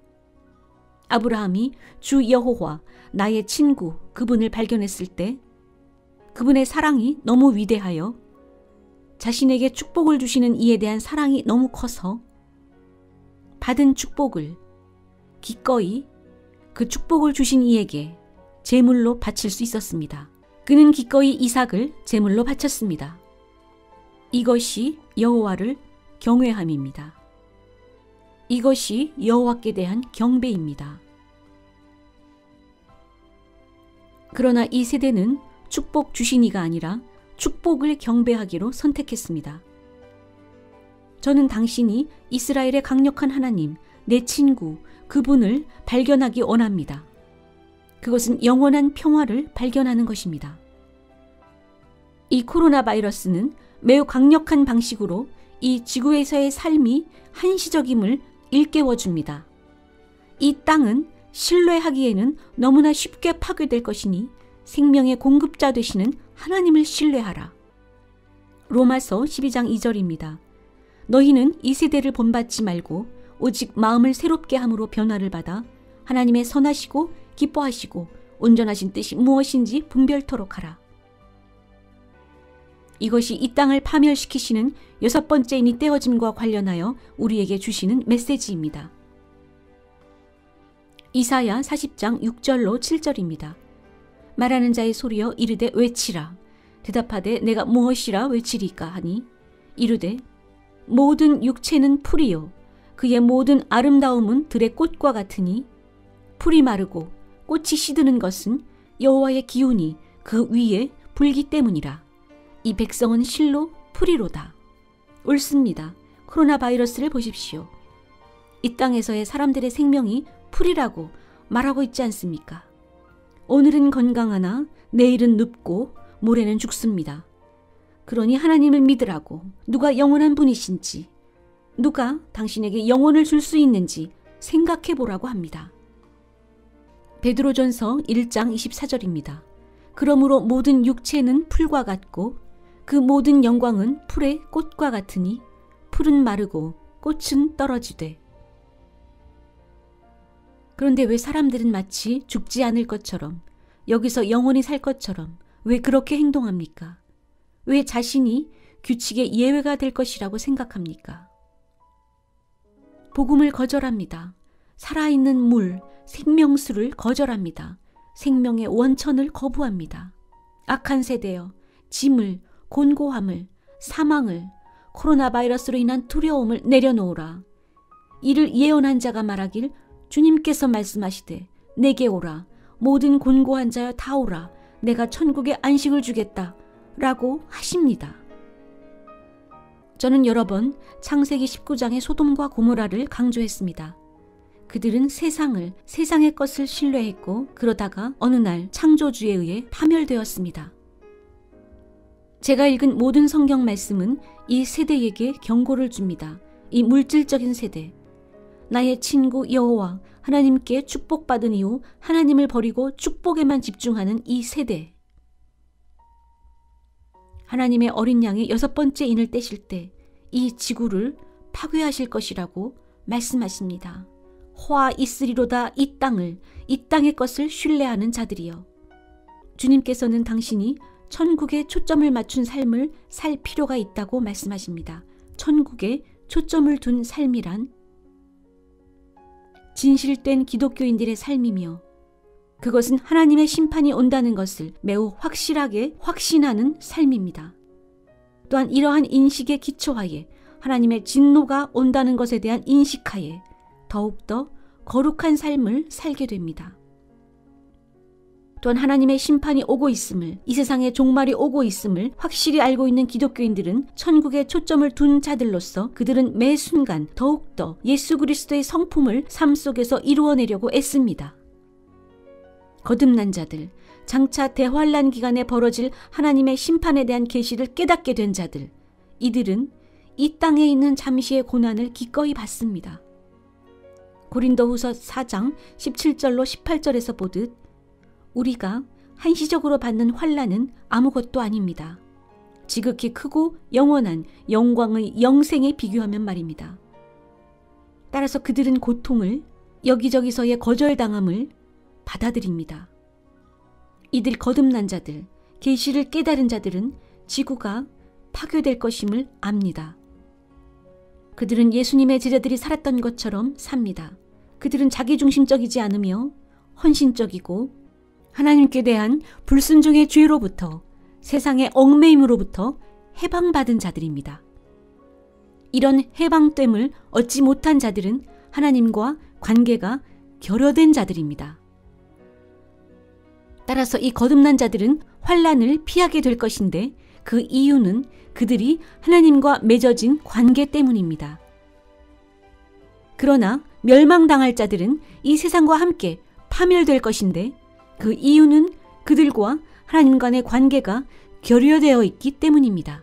아브라함이 주 여호와, 나의 친구, 그분을 발견했을 때 그분의 사랑이 너무 위대하여 자신에게 축복을 주시는 이에 대한 사랑이 너무 커서 받은 축복을 기꺼이 그 축복을 주신 이에게 제물로 바칠 수 있었습니다. 그는 기꺼이 이삭을 제물로 바쳤습니다. 이것이 여호와를 경외함입니다. 이것이 여호와께 대한 경배입니다. 그러나 이 세대는 축복 주신 이가 아니라 축복을 경배하기로 선택했습니다. 저는 당신이 이스라엘의 강력한 하나님, 내 친구, 그분을 발견하기 원합니다. 그것은 영원한 평화를 발견하는 것입니다. 이 코로나 바이러스는 매우 강력한 방식으로 이 지구에서의 삶이 한시적임을 일깨워줍니다. 이 땅은 신뢰하기에는 너무나 쉽게 파괴될 것이니 생명의 공급자 되시는 하나님을 신뢰하라. 로마서 12장 2절입니다. 너희는 이 세대를 본받지 말고 오직 마음을 새롭게 함으로 변화를 받아 하나님의 선하시고 기뻐하시고 온전하신 뜻이 무엇인지 분별토록 하라. 이것이 이 땅을 파멸시키시는 6번째 인이 떼어짐과 관련하여 우리에게 주시는 메시지입니다. 이사야 40장 6절로 7절입니다. 말하는 자의 소리여 이르되 외치라. 대답하되 내가 무엇이라 외치리까 하니 이르되 모든 육체는 풀이요 그의 모든 아름다움은 들의 꽃과 같으니 풀이 마르고 꽃이 시드는 것은 여호와의 기운이 그 위에 불기 때문이라. 이 백성은 실로 풀이로다. 옳습니다. 코로나 바이러스를 보십시오. 이 땅에서의 사람들의 생명이 풀이라고 말하고 있지 않습니까? 오늘은 건강하나 내일은 눕고 모레는 죽습니다. 그러니 하나님을 믿으라고, 누가 영원한 분이신지, 누가 당신에게 영혼을 줄 수 있는지 생각해 보라고 합니다. 베드로전서 1장 24절입니다. 그러므로 모든 육체는 풀과 같고 그 모든 영광은 풀의 꽃과 같으니 풀은 마르고 꽃은 떨어지되. 그런데 왜 사람들은 마치 죽지 않을 것처럼, 여기서 영원히 살 것처럼 왜 그렇게 행동합니까? 왜 자신이 규칙의 예외가 될 것이라고 생각합니까? 복음을 거절합니다. 살아있는 물, 생명수를 거절합니다. 생명의 원천을 거부합니다. 악한 세대여, 짐을, 곤고함을, 사망을, 코로나 바이러스로 인한 두려움을 내려놓으라. 이를 예언한 자가 말하길 주님께서 말씀하시되 내게 오라. 모든 곤고한 자여 다 오라. 내가 천국에 안식을 주겠다. 라고 하십니다. 저는 여러 번 창세기 19장의 소돔과 고모라를 강조했습니다. 그들은 세상의 것을 신뢰했고 그러다가 어느 날 창조주에 의해 파멸되었습니다. 제가 읽은 모든 성경 말씀은 이 세대에게 경고를 줍니다. 이 물질적인 세대, 나의 친구 여호와 하나님께 축복받은 이후 하나님을 버리고 축복에만 집중하는 이 세대, 하나님의 어린 양의 6번째 인을 떼실 때 이 지구를 파괴하실 것이라고 말씀하십니다. 화 있으리로다 이 땅의 것을 신뢰하는 자들이여. 주님께서는 당신이 천국에 초점을 맞춘 삶을 살 필요가 있다고 말씀하십니다. 천국에 초점을 둔 삶이란 진실된 기독교인들의 삶이며 그것은 하나님의 심판이 온다는 것을 매우 확실하게 확신하는 삶입니다. 또한 이러한 인식에 기초하에 하나님의 진노가 온다는 것에 대한 인식하에 더욱더 거룩한 삶을 살게 됩니다. 또한 하나님의 심판이 오고 있음을, 이 세상의 종말이 오고 있음을 확실히 알고 있는 기독교인들은 천국에 초점을 둔 자들로서 그들은 매 순간 더욱더 예수 그리스도의 성품을 삶 속에서 이루어내려고 애씁니다. 거듭난 자들, 장차 대환란 기간에 벌어질 하나님의 심판에 대한 계시를 깨닫게 된 자들, 이들은 이 땅에 있는 잠시의 고난을 기꺼이 받습니다. 고린도후서 4장 17절로 18절에서 보듯 우리가 한시적으로 받는 환난은 아무것도 아닙니다. 지극히 크고 영원한 영광의 영생에 비교하면 말입니다. 따라서 그들은 고통을, 여기저기서의 거절당함을 받아들입니다. 이들 거듭난 자들, 계시를 깨달은 자들은 지구가 파괴될 것임을 압니다. 그들은 예수님의 제자들이 살았던 것처럼 삽니다. 그들은 자기중심적이지 않으며 헌신적이고 하나님께 대한 불순종의 죄로부터, 세상의 얽매임으로부터 해방받은 자들입니다. 이런 해방됨을 얻지 못한 자들은 하나님과 관계가 결여된 자들입니다. 따라서 이 거듭난 자들은 환난을 피하게 될 것인데 그 이유는 그들이 하나님과 맺어진 관계 때문입니다. 그러나 멸망당할 자들은 이 세상과 함께 파멸될 것인데 그 이유는 그들과 하나님 간의 관계가 결여되어 있기 때문입니다.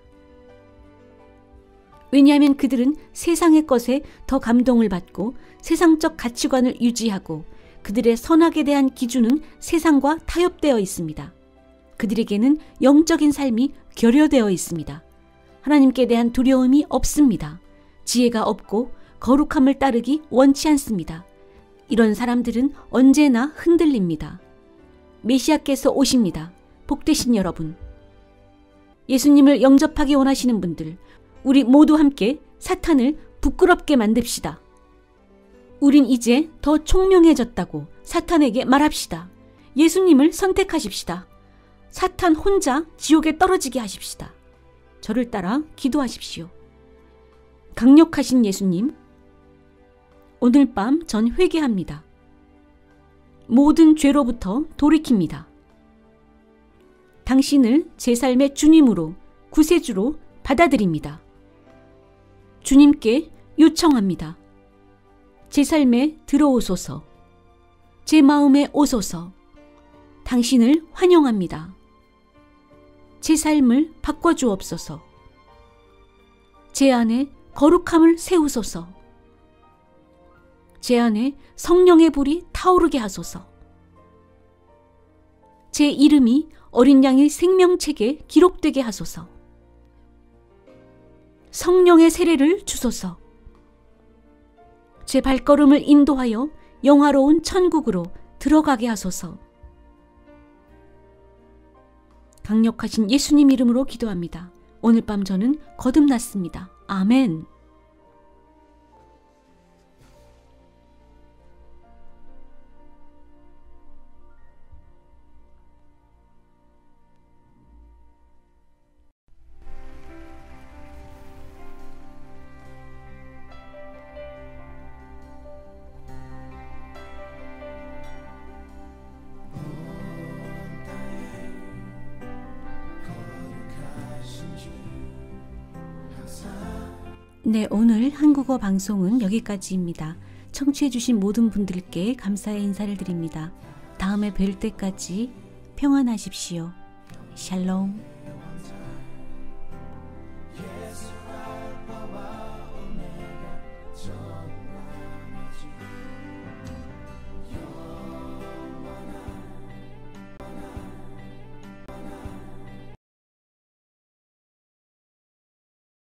왜냐하면 그들은 세상의 것에 더 감동을 받고 세상적 가치관을 유지하고 그들의 선악에 대한 기준은 세상과 타협되어 있습니다. 그들에게는 영적인 삶이 결여되어 있습니다. 하나님께 대한 두려움이 없습니다. 지혜가 없고 거룩함을 따르기 원치 않습니다. 이런 사람들은 언제나 흔들립니다. 메시아께서 오십니다. 복되신 여러분, 예수님을 영접하기 원하시는 분들, 우리 모두 함께 사탄을 부끄럽게 만듭시다. 우린 이제 더 총명해졌다고 사탄에게 말합시다. 예수님을 선택하십시다. 사탄 혼자 지옥에 떨어지게 하십시다. 저를 따라 기도하십시오. 강력하신 예수님, 오늘 밤 전 회개합니다. 모든 죄로부터 돌이킵니다. 당신을 제 삶의 주님으로, 구세주로 받아들입니다. 주님께 요청합니다. 제 삶에 들어오소서. 제 마음에 오소서. 당신을 환영합니다. 제 삶을 바꿔주옵소서. 제 안에 거룩함을 세우소서. 제 안에 성령의 불이 타오르게 하소서. 제 이름이 어린 양의 생명책에 기록되게 하소서. 성령의 세례를 주소서. 제 발걸음을 인도하여 영화로운 천국으로 들어가게 하소서. 강력하신 예수님 이름으로 기도합니다. 오늘 밤 저는 거듭났습니다. 아멘. 거룩하신 주 항상 네, 오늘 한국어 방송은 여기까지입니다. 청취해주신 모든 분들께 감사의 인사를 드립니다. 다음에 뵐 때까지 평안하십시오. 샬롬.